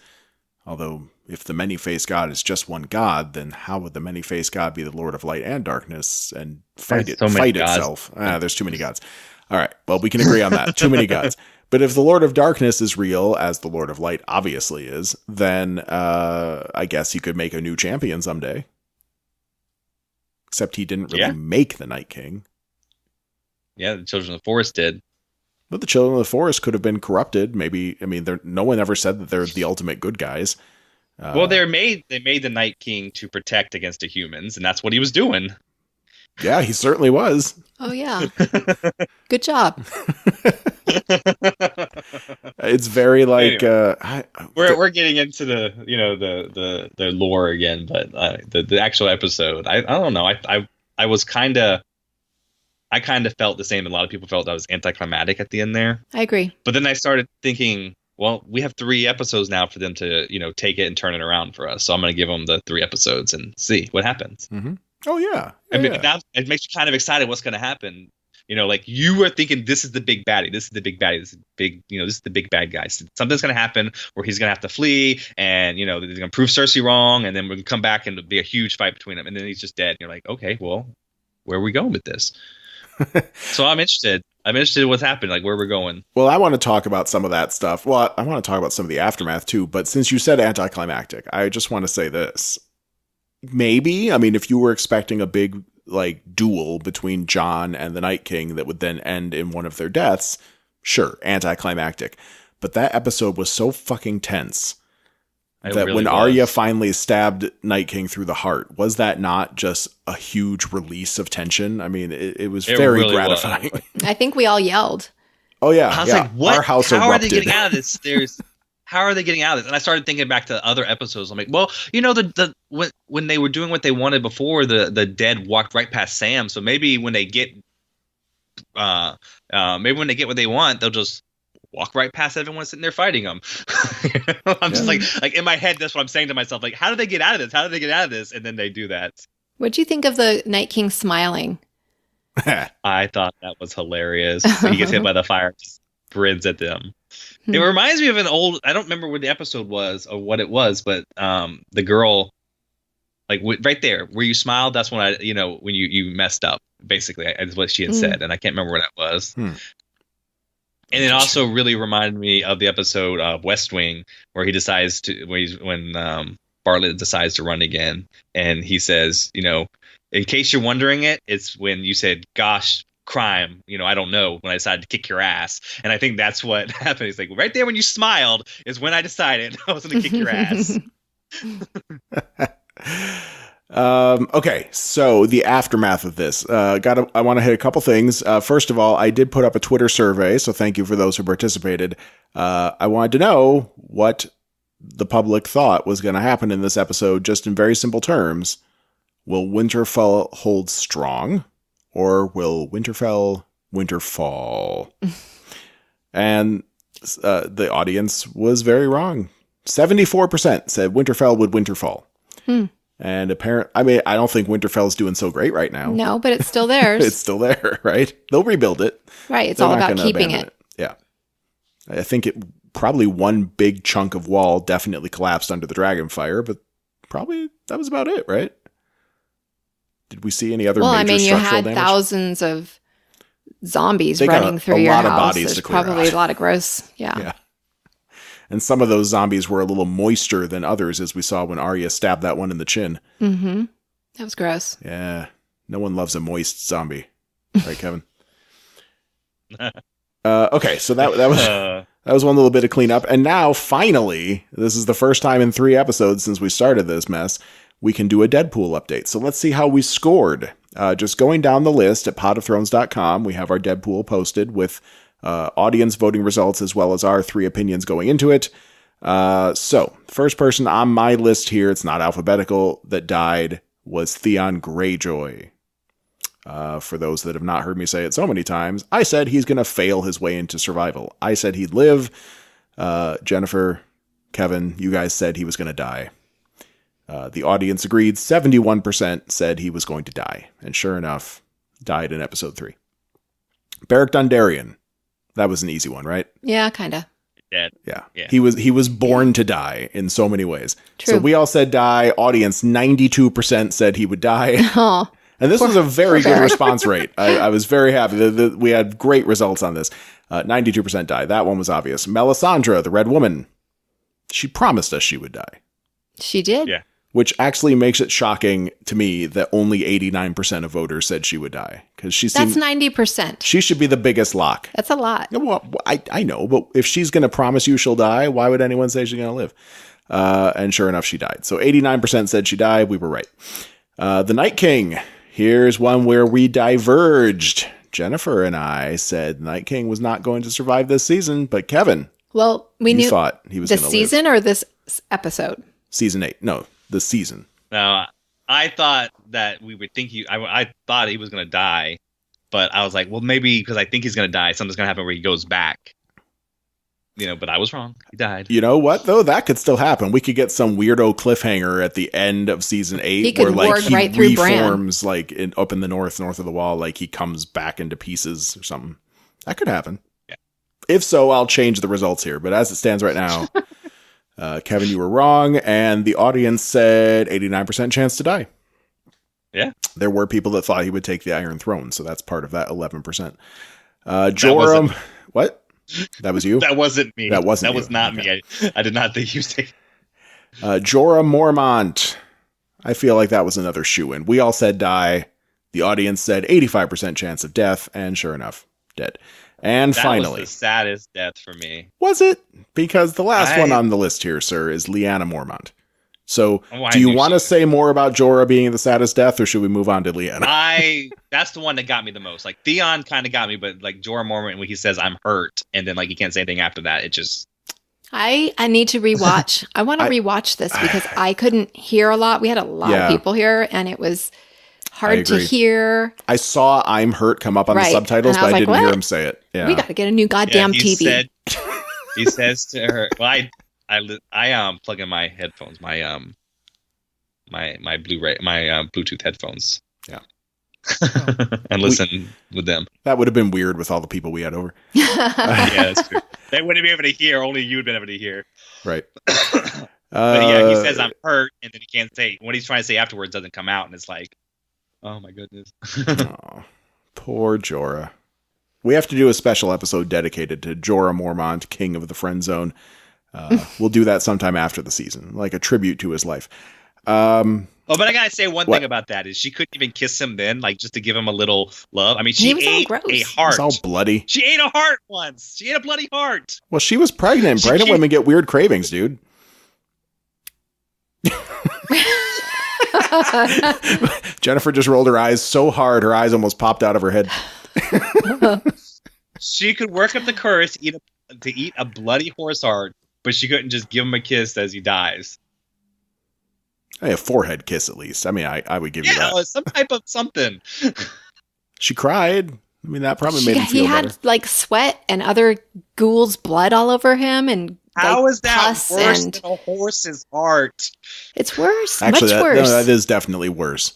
although if the many-faced God is just one God, then how would the many-faced God be the Lord of Light and Darkness and fight itself? There's too many gods. All right. Well, we can agree on that. Too many gods. But if the Lord of Darkness is real, as the Lord of Light obviously is, then I guess he could make a new champion someday. Except he didn't really make the Night King. Yeah, the Children of the Forest did. But the Children of the Forest could have been corrupted. Maybe, I mean, no one ever said that they're the ultimate good guys. Well, they made the Night King to protect against the humans, and that's what he was doing. Yeah, he certainly was. Oh yeah, good job. It's very like anyway, we're getting into the lore again, but the actual episode, I don't know. I was kind of felt the same. A lot of people felt that was anticlimactic at the end there. I agree. But then I started thinking, well, we have 3 episodes now for them to take it and turn it around for us. So I'm going to give them the 3 episodes and see what happens. Mm-hmm. Oh yeah. I mean, now it makes you kind of excited what's going to happen. Like you were thinking, this is the big baddie. This is the big baddie. This is big. This is the big bad guy. Something's going to happen where he's going to have to flee, and they're going to prove Cersei wrong, and then we're going to come back and it'll be a huge fight between them, and then he's just dead. And you're like, okay, well, where are we going with this? So I'm interested. I'm interested in what's happened, like where we're going. Well, I want to talk about some of that stuff. Well, I want to talk about some of the aftermath too. But since you said anticlimactic, I just want to say this. Maybe, I mean, if you were expecting a big duel between Jon and the Night King that would then end in one of their deaths, sure, anticlimactic. But that episode was so fucking tense that when Arya finally stabbed Night King through the heart, was that not just a huge release of tension? I mean, it was very really gratifying. I think we all yelled. Oh yeah, I was like, "What? Our house How erupted. Are they getting out of this?" How are they getting out of this? And I started thinking back to other episodes. I'm like, well, when they were doing what they wanted before, the dead walked right past Sam. So maybe when they get, what they want, they'll just walk right past everyone sitting there fighting them. I'm just like in my head, that's what I'm saying to myself. Like, how do they get out of this? How do they get out of this? And then they do that. What'd you think of the Night King smiling? I thought that was hilarious. He gets hit by the fire, just grins at them. It reminds me of an old, I don't remember what the episode was or what it was, but the girl, right there where you smiled, that's when when you messed up, basically, is what she had said. And I can't remember what that was. And it also really reminded me of the episode of West Wing where he decides when Bartlett decides to run again. And he says, in case you're wondering it's when you said, gosh, crime, I don't know, when I decided to kick your ass. And I think that's what happened. He's like, right there when you smiled is when I decided I was going to kick your ass. Okay, so the aftermath of this. I want to hit a couple things. First of all, I did put up a Twitter survey, so thank you for those who participated. I wanted to know what the public thought was going to happen in this episode, just in very simple terms. Will Winterfell hold strong? Or will Winterfell winterfall? And the audience was very wrong. 74% said Winterfell would Winterfall. And I don't think Winterfell's doing so great right now. No, but it's still theirs. It's still there, right? They'll rebuild it. Right. It's They're all not about gonna keeping abandon it. Yeah. I think it probably one big chunk of wall definitely collapsed under the dragon fire, but probably that was about it, right? Did we see any other major you structural had damage? thousands of zombies They got running a through your lot of house. bodies There's to clear probably out. a lot of gross. Yeah. Yeah. And some of those zombies were a little moister than others, as we saw when Arya stabbed that one in the chin. Mm-hmm. That was gross. Yeah. No one loves a moist zombie. Right, Kevin? Okay, so that was one little bit of cleanup. And now, finally, this is the first time in 3 episodes since we started this mess, we can do a Deadpool update. So let's see how we scored. Just going down the list at potofthrones.com, we have our Deadpool posted with audience voting results as well as our 3 opinions going into it. So, first person on my list here, it's not alphabetical, that died was Theon Greyjoy. For those that have not heard me say it so many times, I said he's going to fail his way into survival. I said he'd live. Jennifer, Kevin, you guys said he was going to die. The audience agreed. 71% said he was going to die. And sure enough, died in episode 3. Beric Dondarrion. That was an easy one, right? Yeah, kind of. Dead. Yeah. Yeah. He was born to die in so many ways. True. So we all said die. Audience, 92% said he would die. Oh. And this was a very good Beric. response rate. I was very happy. We had great results on this. 92% died. That one was obvious. Melisandre, the Red Woman, she promised us she would die. She did? Yeah. Which actually makes it shocking to me that only 89% of voters said she would die. Because That's 90%. she should be the biggest lock. That's a lot. Well, I know, but if she's going to promise you she'll die, why would anyone say she's going to live? And sure enough, she died. So 89% said she died. We were right. The Night King. Here's one where we diverged. Jennifer and I said Night King was not going to survive this season, but Kevin, Well, we you knew thought he was the going to live. season or this episode? Season 8. No, the season. No, I thought that we would think I thought he was going to die, but I was like, well, maybe because I think he's going to die, something's going to happen where he goes back. But I was wrong. He died. You know what, though? That could still happen. We could get some weirdo cliffhanger at the end of season 8 He could where ward he right through Bran. reforms up in the north of the wall, like he comes back into pieces or something. That could happen. Yeah. If so, I'll change the results here. But as it stands right now, Kevin, you were wrong, and the audience said 89% chance to die. Yeah. There were people that thought he would take the Iron Throne, so that's part of that 11%. Joram, what? That was you? That wasn't me. That wasn't That was you. not Okay. me. I did not think he was taking. Jorah Mormont. I feel like that was another shoo-in. We all said die. The audience said 85% chance of death, and sure enough, dead. And That finally, was the saddest death for me. was it? Because the last one on the list here, sir, is Lyanna Mormont. So, I do you knew want to she- say more about Jorah being the saddest death, or should we move on to Lyanna? That's the one that got me the most. Like Theon kind of got me, but like Jorah Mormont when he says I'm hurt, and then like he can't say anything after that, it just. I need to rewatch. I want to rewatch this because I couldn't hear a lot. We had a lot of people here, and it was hard to hear. I saw "I'm hurt" come up on the Right. subtitles, And I but was I like, didn't hear what? him say it. Yeah. We got to get a new goddamn he TV. He says to her, "Well, I plug in my headphones, my Blu-ray, my Bluetooth headphones, Yeah. and listen with them." That would have been weird with all the people we had over. Yeah, that's true. They wouldn't be able to hear. Only you would have been able to hear. Right. But yeah, he says I'm hurt, and then he can't say what he's trying to say afterwards doesn't come out, and it's like, oh my goodness. Oh, poor Jorah. We have to do a special episode dedicated to Jorah Mormont, King of the Friend Zone. We'll do that sometime after the season, like a tribute to his life. Oh, but I gotta say one thing about that is she couldn't even kiss him then, like just to give him a little love. I mean, she He was all ate gross. a heart. It's all bloody. She ate a heart once. She ate a bloody heart. Well, she was pregnant. She Pregnant can't- women get weird cravings, dude. Jennifer just rolled her eyes so hard, her eyes almost popped out of her head. She could work up the courage to eat a bloody horse heart, but she couldn't just give him a kiss as he dies. Hey, a forehead kiss at least. I mean, I would give you Yeah, that. some type of something. She cried. I mean, that probably made him He feel had better. like sweat and other ghouls' blood all over him and How is that pus worse and than a horse's heart? it's worse. Actually, much worse. that is definitely worse.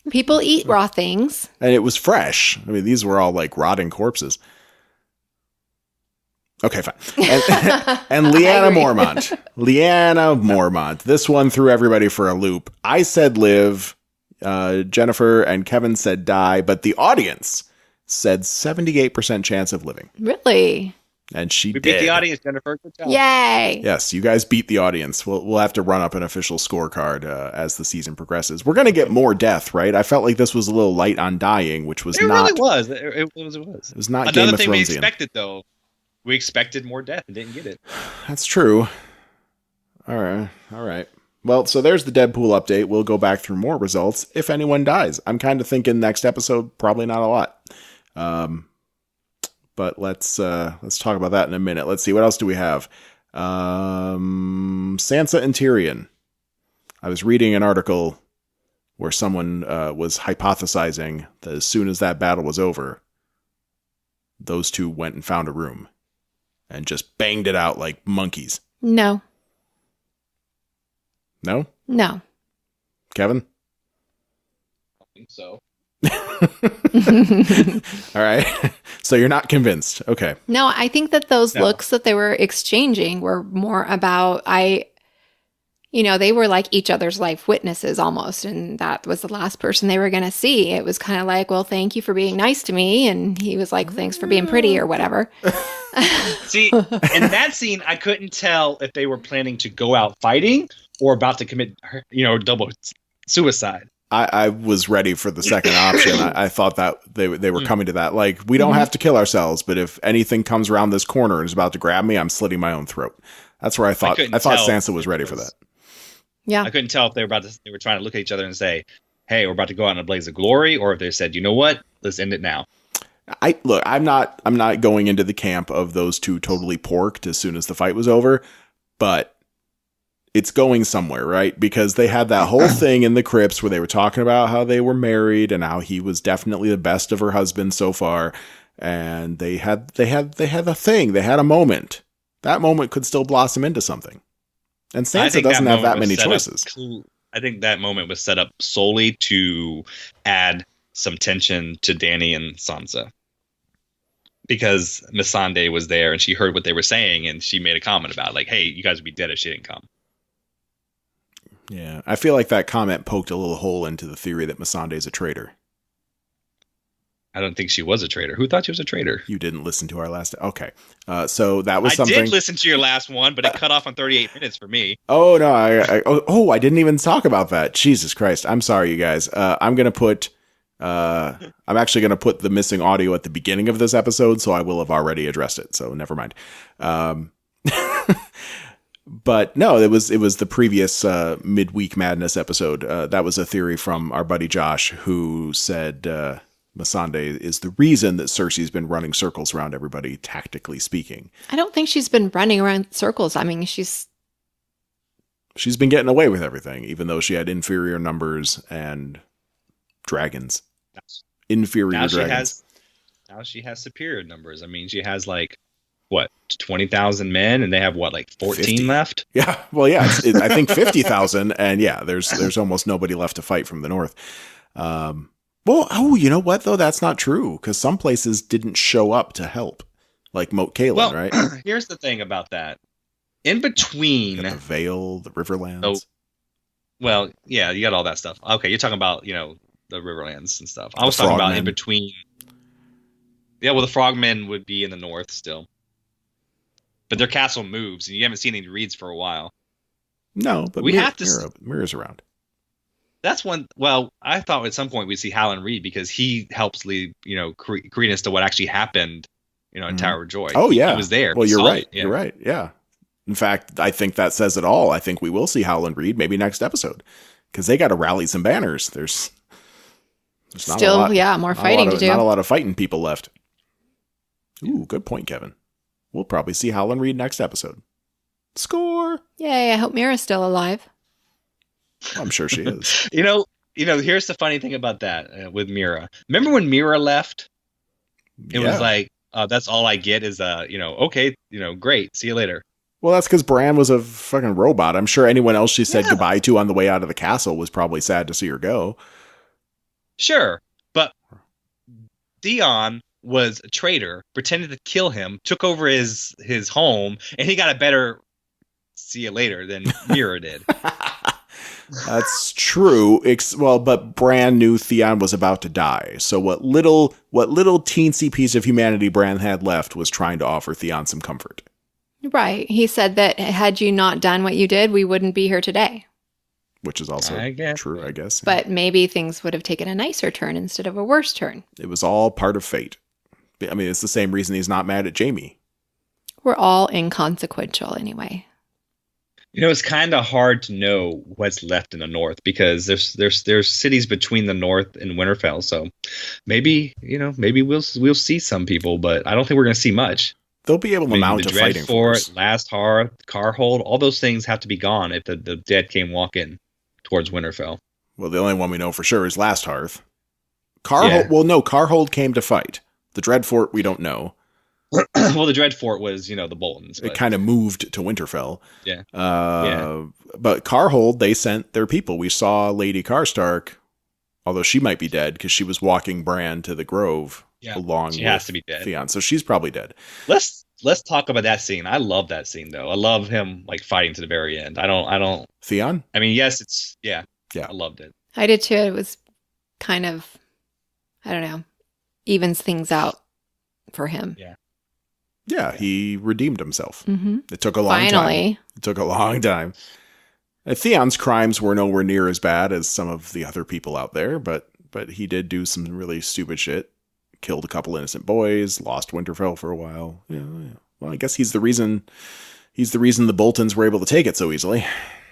People eat raw things. And it was fresh. I mean, these were all like rotting corpses. Okay, fine. And Lyanna Mormont. Lyanna Mormont. This one threw everybody for a loop. I said live. Jennifer and Kevin said die, but the audience said 78% chance of living. Really? And she We did. beat the audience, Jennifer. Good job. Yay. Yes, you guys beat the audience. We'll have to run up an official scorecard as the season progresses. We're going to get more death, right? I felt like this was a little light on dying, which was It not. really was. It was. It was not Another Game of thing we Thronesian. expected, though. We expected more death and didn't get it. That's true. All right. Well, so there's the Deadpool update. We'll go back through more results if anyone dies. I'm kind of thinking next episode, probably not a lot. But let's talk about that in a minute. Let's see, what else do we have? Sansa and Tyrion. I was reading an article where someone was hypothesizing that as soon as that battle was over, those two went and found a room and just banged it out like monkeys. No. No? No. Kevin? I think so. All right. So you're not convinced. Okay. No, I think that those looks that they were exchanging were more about they were like each other's life witnesses almost, and that was the last person they were going to see. It was kind of like, well, thank you for being nice to me, and he was like, thanks for being pretty or whatever. See, in that scene, I couldn't tell if they were planning to go out fighting or about to commit, double suicide. I was ready for the second option. I thought that they were coming to that. Like, we don't have to kill ourselves, but if anything comes around this corner and is about to grab me, I'm slitting my own throat. That's where I thought Sansa was ready for that. Yeah. I couldn't tell if they were trying to look at each other and say, hey, we're about to go out in a blaze of glory, or if they said, you know what, let's end it now. I'm not going into the camp of those two totally porked as soon as the fight was over, but it's going somewhere, right? Because they had that whole thing in the crypts where they were talking about how they were married and how he was definitely the best of her husband so far. And they had a thing. They had a moment. That moment could still blossom into something. And Sansa doesn't have that many choices. I think that moment was set up solely to add some tension to Dany and Sansa. Because Missandei was there and she heard what they were saying and she made a comment about like, hey, you guys would be dead if she didn't come. Yeah, I feel like that comment poked a little hole into the theory that Missandei is a traitor. I don't think she was a traitor. Who thought she was a traitor? You didn't listen to our last... Okay. So that was something... I did listen to your last one, but it cut off on 38 minutes for me. Oh, no. I didn't even talk about that. Jesus Christ. I'm sorry, you guys. I'm going to put... I'm actually going to put the missing audio at the beginning of this episode, so I will have already addressed it. So never mind. But no, it was the previous Midweek Madness episode. That was a theory from our buddy Josh, who said Missandei is the reason that Cersei's been running circles around everybody, tactically speaking. I don't think she's been running around circles. I mean, she's been getting away with everything, even though she had inferior numbers and dragons. Inferior dragons. Now she has superior numbers. I mean, she has like, what, 20,000 men, and they have what, like 14 50 left? Yeah, well, yeah, I think 50,000, and yeah, there's almost nobody left to fight from the north. You know what though? That's not true, because some places didn't show up to help, like Moat Cailin, right? Here's the thing about that. In between the Vale, the Riverlands. Oh, well, yeah, you got all that stuff. Okay, you're talking about the Riverlands and stuff. I was talking about in between. Yeah, well, the Frogmen would be in the north still. But their castle moves, and you haven't seen any reeds for a while. No, but Mirror's around. That's one. Well, I thought at some point we'd see Howland Reed because he helps lead, credence to what actually happened, in Tower of Joy. Oh yeah, he was there. Well, you're right. You're right. Yeah. In fact, I think that says it all. I think we will see Howland Reed maybe next episode because they got to rally some banners. There's not still, a lot, more fighting to do. Not a lot of fighting people left. Ooh, good point, Kevin. We'll probably see Howland Reed next episode. Score! Yay, I hope Mira's still alive. I'm sure she is. Here's the funny thing about that with Mira. Remember when Mira left? It was like, that's all I get is, okay, great, see you later. Well, that's because Bran was a fucking robot. I'm sure anyone else she said goodbye to on the way out of the castle was probably sad to see her go. Sure, but Theon was a traitor, pretended to kill him, took over his home, and he got a better see you later than Mira did. That's true. But Bran knew Theon was about to die. So what little teensy piece of humanity Bran had left was trying to offer Theon some comfort. Right. He said that had you not done what you did, we wouldn't be here today. Which is also true, I guess. But maybe things would have taken a nicer turn instead of a worse turn. It was all part of fate. I mean, it's the same reason he's not mad at Jaime. We're all inconsequential anyway. It's kind of hard to know what's left in the north because there's cities between the north and Winterfell. So maybe we'll see some people, but I don't think we're going to see much. They'll be able to mount a fighting force. Last Hearth, Carhold, all those things have to be gone if the dead came walking towards Winterfell. Well, the only one we know for sure is Last Hearth. Carhold. Well, no, Carhold came to fight. The Dreadfort, we don't know. Well, the Dreadfort was, the Boltons. It kind of moved to Winterfell. Yeah. But Carhold, they sent their people. We saw Lady Karstark, although she might be dead because she was walking Bran to the Grove along with has to be dead. Theon. So she's probably dead. Let's talk about that scene. I love that scene though. I love him fighting to the very end. I don't Theon? I mean, yes, it's yeah. I loved it. I did too. It was kind of, I don't know, evens things out for him. Yeah, he redeemed himself. Mm-hmm. It took a long time. It took a long time. Theon's crimes were nowhere near as bad as some of the other people out there, but he did do some really stupid shit. Killed a couple innocent boys, lost Winterfell for a while. Yeah. Well, I guess he's the reason the Boltons were able to take it so easily.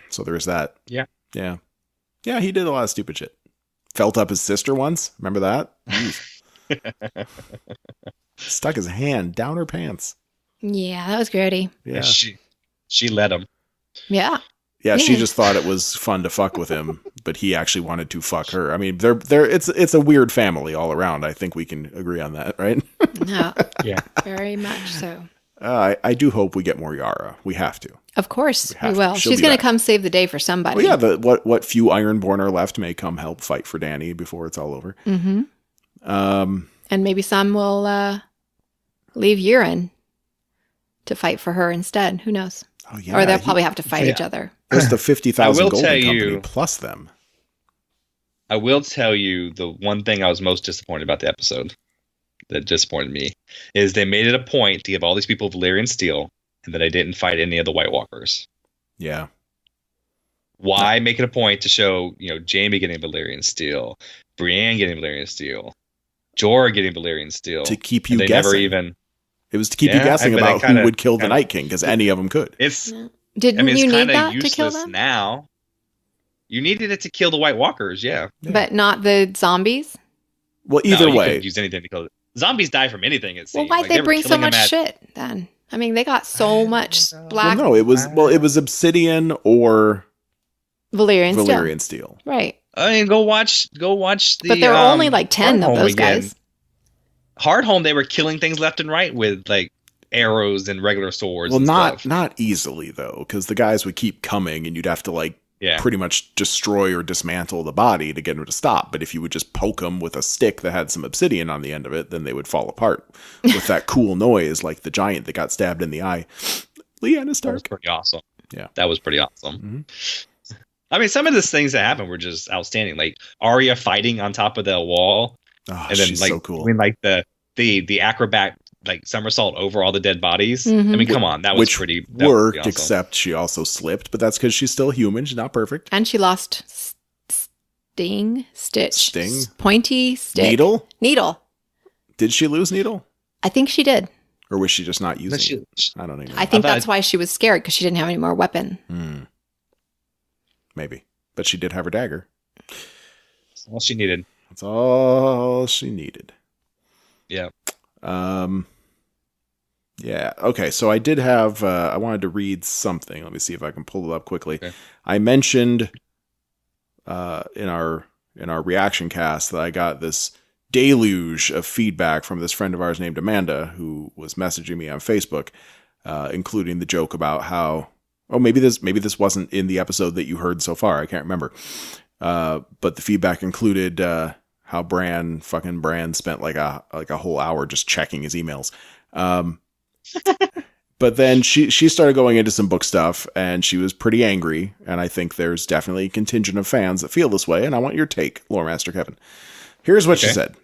So there's that. Yeah. Yeah, he did a lot of stupid shit. Felt up his sister once. Remember that? Stuck his hand down her pants. Yeah, that was gritty. Yeah. She let him. Yeah. Yeah, she just thought it was fun to fuck with him, but he actually wanted to fuck her. I mean, it's a weird family all around. I think we can agree on that, right? No. Yeah. Very much so. I do hope we get more Yara. We have to. Of course, we will. She's going to come save the day for somebody. Well, yeah, what few Ironborn are left may come help fight for Dany before it's all over. Mm-hmm. And maybe some will leave Euron to fight for her instead. Who knows? Oh, yeah. Or they'll probably have to fight each other. There's the 50,000 Golden Company plus them. I will tell you the one thing I was most disappointed about the episode that disappointed me is they made it a point to give all these people Valyrian steel and that they didn't fight any of the White Walkers. Yeah. Why make it a point to show, Jaime getting Valyrian steel, Brienne getting Valyrian steel, Jorah getting Valyrian steel? To keep you guessing. It was to keep you guessing about who would kill the Night King, because any of them could. Didn't you need that to kill them? Now, you needed it to kill the White Walkers, yeah. But not the zombies? Well, either way. You couldn't use anything to kill them. Zombies die from anything, it seems. Well, why'd they bring so much shit, then? I mean, they got so much black... Well, no, it was obsidian or... Valyrian steel. Right. I mean, go watch the... But there are only 10 of those guys. Hardhome, they were killing things left and right with arrows and regular swords. Well, and not easily though, because the guys would keep coming, and you'd have to pretty much destroy or dismantle the body to get them to stop. But if you would just poke them with a stick that had some obsidian on the end of it, then they would fall apart with that cool noise, like the giant that got stabbed in the eye. Lyanna Stark. That was pretty awesome. Yeah, that was pretty awesome. Mm-hmm. I mean, some of the things that happened were just outstanding, like Arya fighting on top of the wall. Oh, and then she's so cool. I mean, the acrobat somersault over all the dead bodies. Mm-hmm. I mean, come on, that was pretty worked. Awesome. Except she also slipped, but that's because she's still human. She's not perfect, and she lost sting, pointy stick, needle. Did she lose needle? I think she did. Or was she just not using it? I don't even know. I think that's why she was scared, because she didn't have any more weapon. Maybe, but she did have her dagger. That's all she needed. That's all she needed. Yeah. Yeah. Okay. So I did have, I wanted to read something. Let me see if I can pull it up quickly. Okay. I mentioned, in our reaction cast that I got this deluge of feedback from this friend of ours named Amanda, who was messaging me on Facebook. including the joke about how, maybe this wasn't in the episode that you heard so far. I can't remember. But the feedback included how Bran spent like a whole hour just checking his emails. But then she started going into some book stuff, and she was pretty angry. And I think there's definitely a contingent of fans that feel this way. And I want your take, Lore Master Kevin. Here's what she said.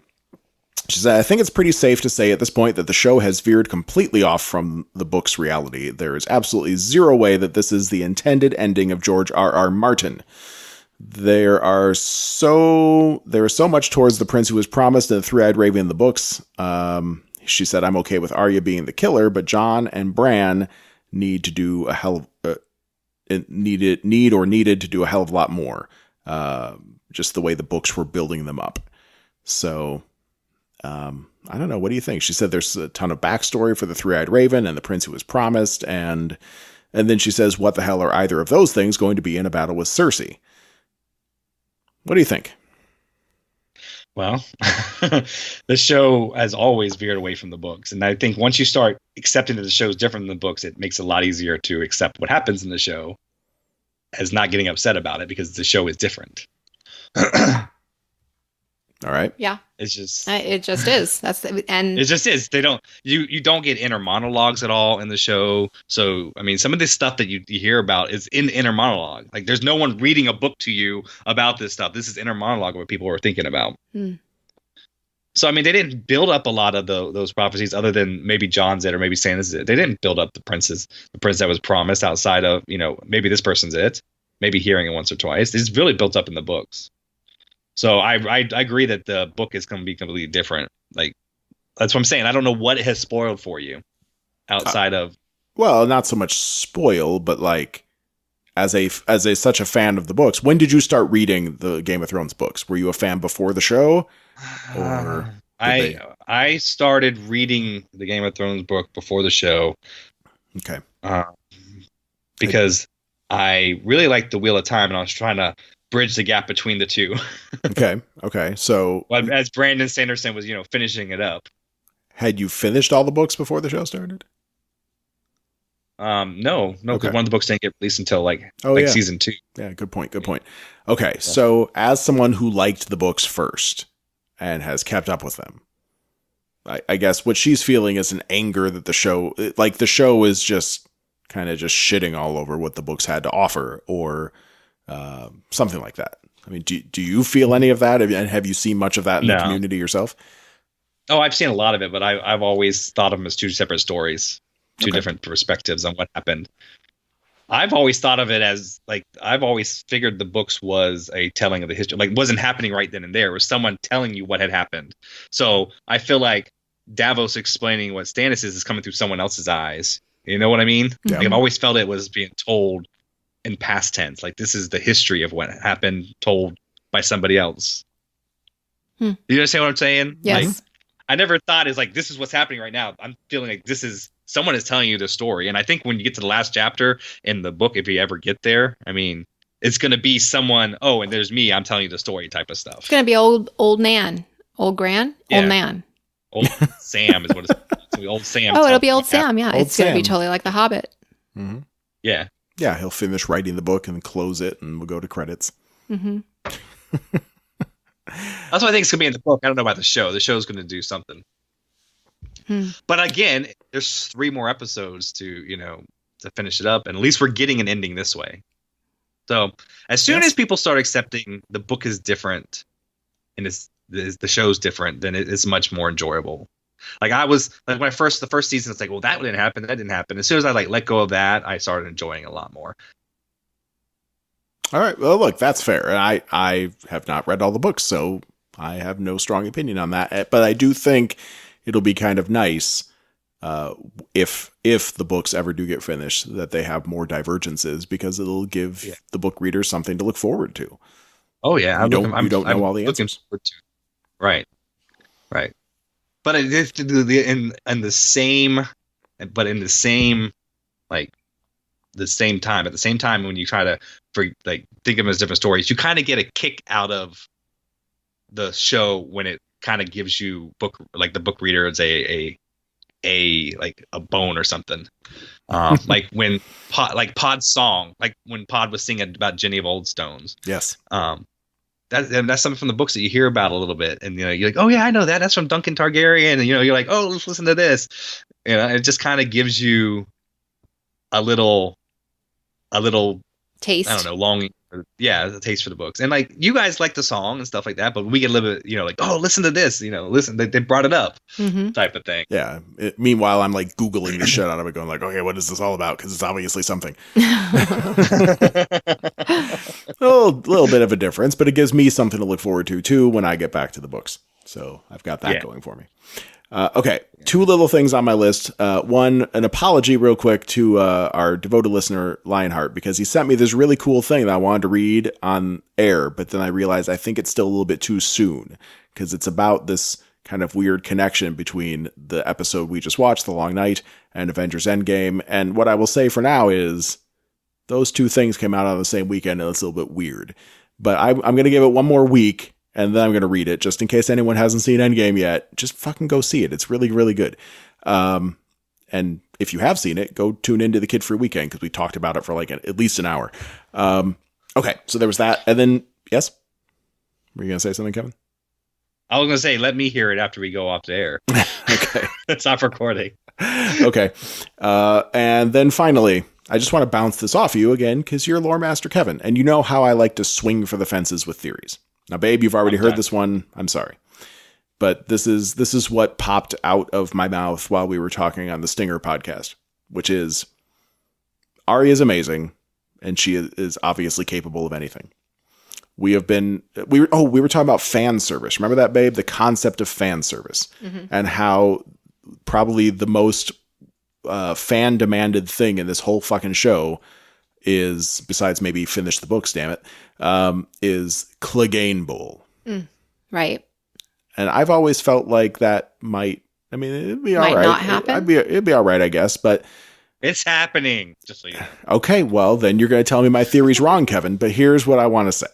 She said, I think it's pretty safe to say at this point that the show has veered completely off from the book's reality. There is absolutely zero way that this is the intended ending of George R.R. Martin. There is so much towards the prince who was promised in the Three-Eyed Raven in the books. She said, I'm okay with Arya being the killer, but Jon and Bran needed to do a hell of a lot more. Just the way the books were building them up. So, I don't know. What do you think? She said there's a ton of backstory for the Three-Eyed Raven and the prince who was promised. And then she says, what the hell are either of those things going to be in a battle with Cersei? What do you think? Well, the show has always veered away from the books. And I think once you start accepting that the show is different than the books, it makes it a lot easier to accept what happens in the show as not getting upset about it because the show is different. All right. Yeah. It's just it just is. It just is. They don't you don't get inner monologues at all in the show. So I mean, some of this stuff that you hear about is in inner monologue. Like there's no one reading a book to you about this stuff. This is inner monologue what people are thinking about. So I mean, they didn't build up a lot of those prophecies other than maybe Jon's it or maybe Sansa's it. They didn't build up the prince that was promised outside of, maybe this person's it, maybe hearing it once or twice. It's really built up in the books. So I agree that the book is going to be completely different. Like, that's what I'm saying. I don't know what it has spoiled for you outside of. Well, not so much spoil, but like as such a fan of the books. When did you start reading the Game of Thrones books? Were you a fan before the show? Or I started reading the Game of Thrones book before the show. Okay. Because I really liked the Wheel of Time, and I was trying to bridge the gap between the two. Okay. So, as Brandon Sanderson was, finishing it up. Had you finished all the books before the show started? No, because one of the books didn't get released until season 2. Yeah, good point. Okay, so as someone who liked the books first and has kept up with them, I guess what she's feeling is an anger that the show is just kind of just shitting all over what the books had to offer, or something like that. I mean, do you feel any of that? Have you seen much of that in the community yourself? Oh, I've seen a lot of it, but I've always thought of them as two separate stories, two different perspectives on what happened. I've always thought of it as I've always figured the books was a telling of the history. Like, it wasn't happening right then and there. It was someone telling you what had happened. So I feel like Davos explaining what Stannis is coming through someone else's eyes. You know what I mean? Yeah. Like, I've always felt it was being told in past tense. Like, this is the history of what happened told by somebody else. You understand what I'm saying? Yes. Like, I never thought it's like, this is what's happening right now. I'm feeling like this is someone is telling you the story. And I think when you get to the last chapter in the book, if you ever get there, I mean, it's going to be someone, and there's me, I'm telling you the story type of stuff. It's going to be old Nan, old Gran, old Nan. Old Sam is what it's going to be. Old Sam. Oh, it'll be old Sam. Yeah. Old It's going to be Sam. totally like The Hobbit. Mm-hmm. Yeah. Yeah, he'll finish writing the book and close it, and we'll go to credits. Mm-hmm. That's what I think it's going to be in the book. I don't know about the show. The show's going to do something. But again, there's 3 more episodes to finish it up. And at least we're getting an ending this way. So as soon as people start accepting the book is different and the show's different, then it's much more enjoyable. Like, I was like, the first season, it's like, well, that didn't happen. That didn't happen. As soon as I let go of that, I started enjoying it a lot more. All right. Well, look, that's fair. And I have not read all the books, so I have no strong opinion on that. But I do think it'll be kind of nice if the books ever do get finished, that they have more divergences, because it'll give the book readers something to look forward to. Oh yeah, you don't know all the answers. Right. But it is in the same time. At the same time, when you try to think of them as different stories, you kind of get a kick out of the show when it kind of gives you the book reader as a a bone or something. Like when Pod's song, like when Pod was singing about Jenny of Old Stones. Yes. That's something from the books that you hear about a little bit, and you're like, oh yeah, I know that. That's from Duncan Targaryen, and you're like, oh, let's listen to this. It just kind of gives you a little taste. I don't know, longing. A taste for the books, and like you guys like the song and stuff like that, but we get a little bit, like, oh, listen to this, listen, they brought it up, type of thing. Yeah. Meanwhile, I'm like Googling the shit out of it, going like, okay, what is this all about? Because it's obviously something. A little bit of a difference, but it gives me something to look forward to too when I get back to the books. So I've got that going for me. Okay, 2 little things on my list. One, an apology real quick to our devoted listener, Lionheart, because he sent me this really cool thing that I wanted to read on air, but then I realized I think it's still a little bit too soon, because it's about this kind of weird connection between the episode we just watched, The Long Night, and Avengers Endgame. And what I will say for now is those 2 things came out on the same weekend, and it's a little bit weird. But I'm going to give it one more week, and then I'm going to read it, just in case anyone hasn't seen Endgame yet. Just fucking go see it. It's really, really good. And if you have seen it, go tune into the Kid Free Weekend, because we talked about it for like at least an hour. Okay, so there was that. And then, yes? Were you going to say something, Kevin? I was going to say, let me hear it after we go off the air. Okay. Stop recording. Okay. And then finally, I just want to bounce this off you again, because you're Lore Master Kevin, and you know how I like to swing for the fences with theories. Now, babe, you've already heard this one. I'm sorry. But this is what popped out of my mouth while we were talking on the Stinger podcast, which is Arya is amazing, and she is obviously capable of anything. We were talking about fan service. Remember that, babe? The concept of fan service, and how probably the most fan demanded thing in this whole fucking show is, besides maybe finish the books, damn it, is Cleganebowl. Right. And I've always felt like that it'd be all right. Not happen? It'd be all right, I guess, but it's happening. Just so you know. Okay, well, then you're going to tell me my theory's wrong, Kevin, but here's what I want to say.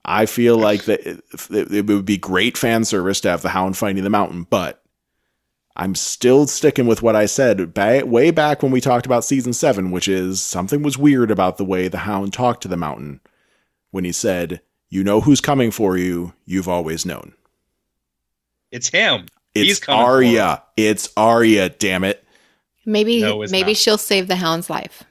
I feel like that it would be great fan service to have the Hound fighting the Mountain, but I'm still sticking with what I said way back when we talked about season 7, which is something was weird about the way the Hound talked to the Mountain when he said, "You know who's coming for you. You've always known." It's him. It's Arya. It's Arya, damn it. Maybe she'll save the Hound's life.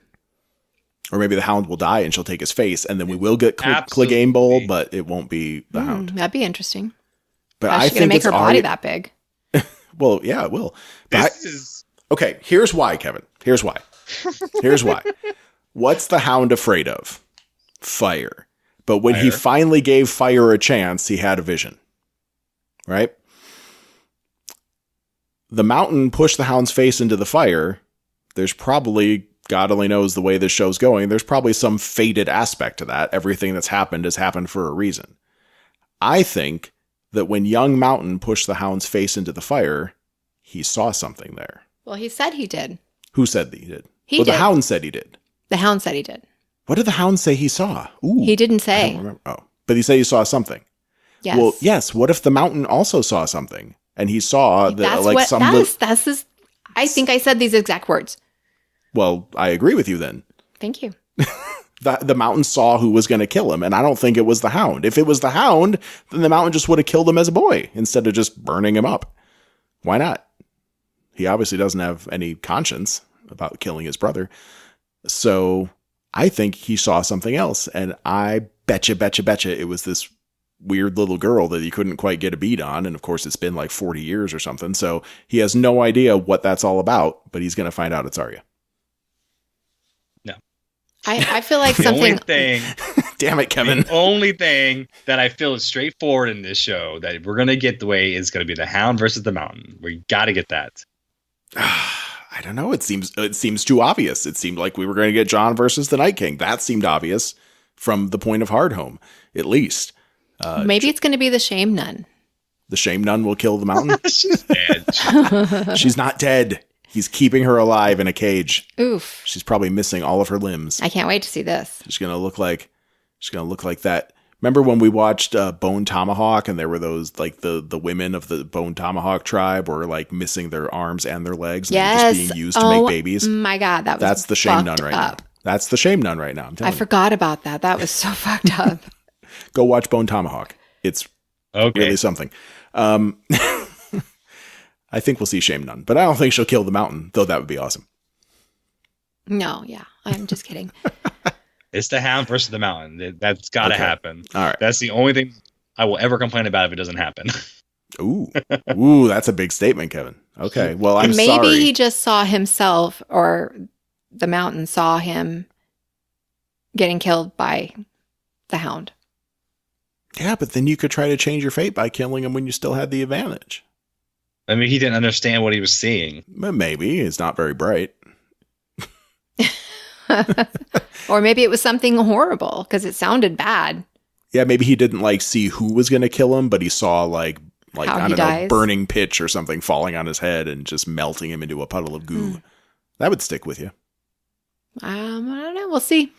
Or maybe the Hound will die and she'll take his face, and then we will get Cleganebowl, but it won't be the Hound. That'd be interesting. But I think it's going to make her body that big. Well, yeah, it will. But okay, here's why, Kevin. Here's why. What's the Hound afraid of? Fire. But when he finally gave fire a chance, he had a vision. Right? The Mountain pushed the Hound's face into the fire. There's probably, God only knows the way this show's going, there's probably some fated aspect to that. Everything that's happened has happened for a reason. I think that when young Mountain pushed the Hound's face into the fire, he saw something there. Well, he said he did. Who said that he did? He did. The Hound said he did. The Hound said he did. What did the Hound say he saw? Ooh, he didn't say. I don't remember. Oh, but he said he saw something. Yes. Well, yes. What if the Mountain also saw something? And he saw that I think I said these exact words. Well, I agree with you then. Thank you. The Mountain saw who was going to kill him, and I don't think it was the Hound. If it was the Hound, then the Mountain just would have killed him as a boy instead of just burning him up. Why not? He obviously doesn't have any conscience about killing his brother. So I think he saw something else, and I betcha it was this weird little girl that he couldn't quite get a beat on. And of course, it's been like 40 years or something. So he has no idea what that's all about, but he's going to find out it's Arya. No. I feel like something. Damn it, Kevin. The only thing that I feel is straightforward in this show that we're going to get the way is going to be the Hound versus the Mountain. We got to get that. I don't know. It seems too obvious. It seemed like we were going to get Jon versus the Night King. That seemed obvious from the point of Hardhome, at least. Maybe it's going to be the Shame Nun. The Shame Nun will kill the Mountain? She's dead. She's not dead. He's keeping her alive in a cage. Oof. She's probably missing all of her limbs. I can't wait to see this. She's going to look like that Remember when we watched Bone Tomahawk and there were those, like, the women of the Bone Tomahawk tribe were, like, missing their arms and their legs and just being used to make babies? My God, That's the shame nun right now. That's the shame nun right now. I'm telling you. I forgot about that. That was so fucked up. Go watch Bone Tomahawk. It's really something. I think we'll see shame nun, but I don't think she'll kill the mountain, though that would be awesome. No, yeah. I'm just kidding. It's the hound versus the mountain. That's got to happen. All right. That's the only thing I will ever complain about if it doesn't happen. Ooh, that's a big statement, Kevin. Okay, well, I'm maybe sorry. Maybe he just saw himself, or the mountain saw him getting killed by the hound. Yeah, but then you could try to change your fate by killing him when you still had the advantage. I mean, he didn't understand what he was seeing. Maybe. It's not very bright. Or maybe it was something horrible because it sounded bad. Yeah, maybe he didn't like see who was going to kill him, but he saw like I don't know, burning pitch or something falling on his head and just melting him into a puddle of goo. That would stick with you. I don't know. We'll see.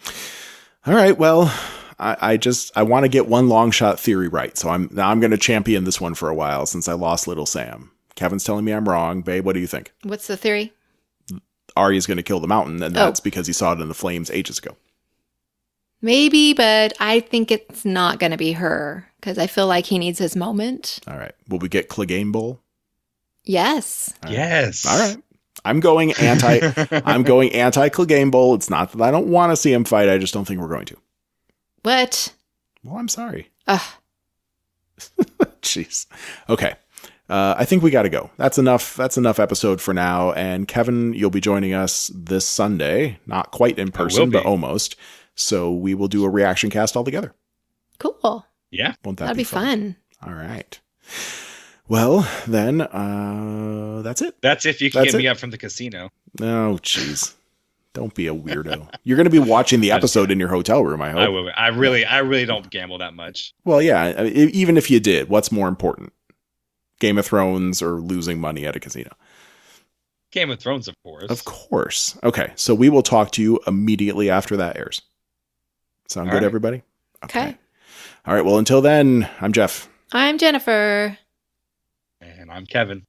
All right. Well, I want to get one long shot theory right. So I'm going to champion this one for a while since I lost Little Sam. Kevin's telling me I'm wrong. Babe, what do you think? What's the theory? Arya's going to kill the mountain, and that's because he saw it in the flames ages ago. Maybe, but I think it's not going to be her because I feel like he needs his moment. All right. Will we get Cleganebowl? Yes. All right. Yes. All right. I'm going anti Cleganebowl. It's not that I don't want to see him fight. I just don't think we're going to. What? Well, I'm sorry. Ugh. Jeez. Okay. I think we got to go. That's enough. That's enough episode for now. And Kevin, you'll be joining us this Sunday. Not quite in person, but almost. So we will do a reaction cast all together. Cool. Yeah. Won't that That'd be fun? All right. Well, then, that's it. That's if you can get me up from the casino. Oh, jeez. Don't be a weirdo. You're going to be watching the episode in your hotel room, I hope. I will. I really don't gamble that much. Well, yeah. I mean, even if you did, what's more important? Game of Thrones or losing money at a casino? Game of Thrones, of course. Of course. Okay, so we will talk to you immediately after that airs. Sound good, everybody? Okay. All right, well, until then, I'm Jeff. I'm Jennifer. And I'm Kevin.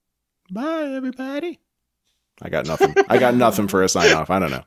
Bye, everybody. I got nothing. I got nothing for a sign off. I don't know.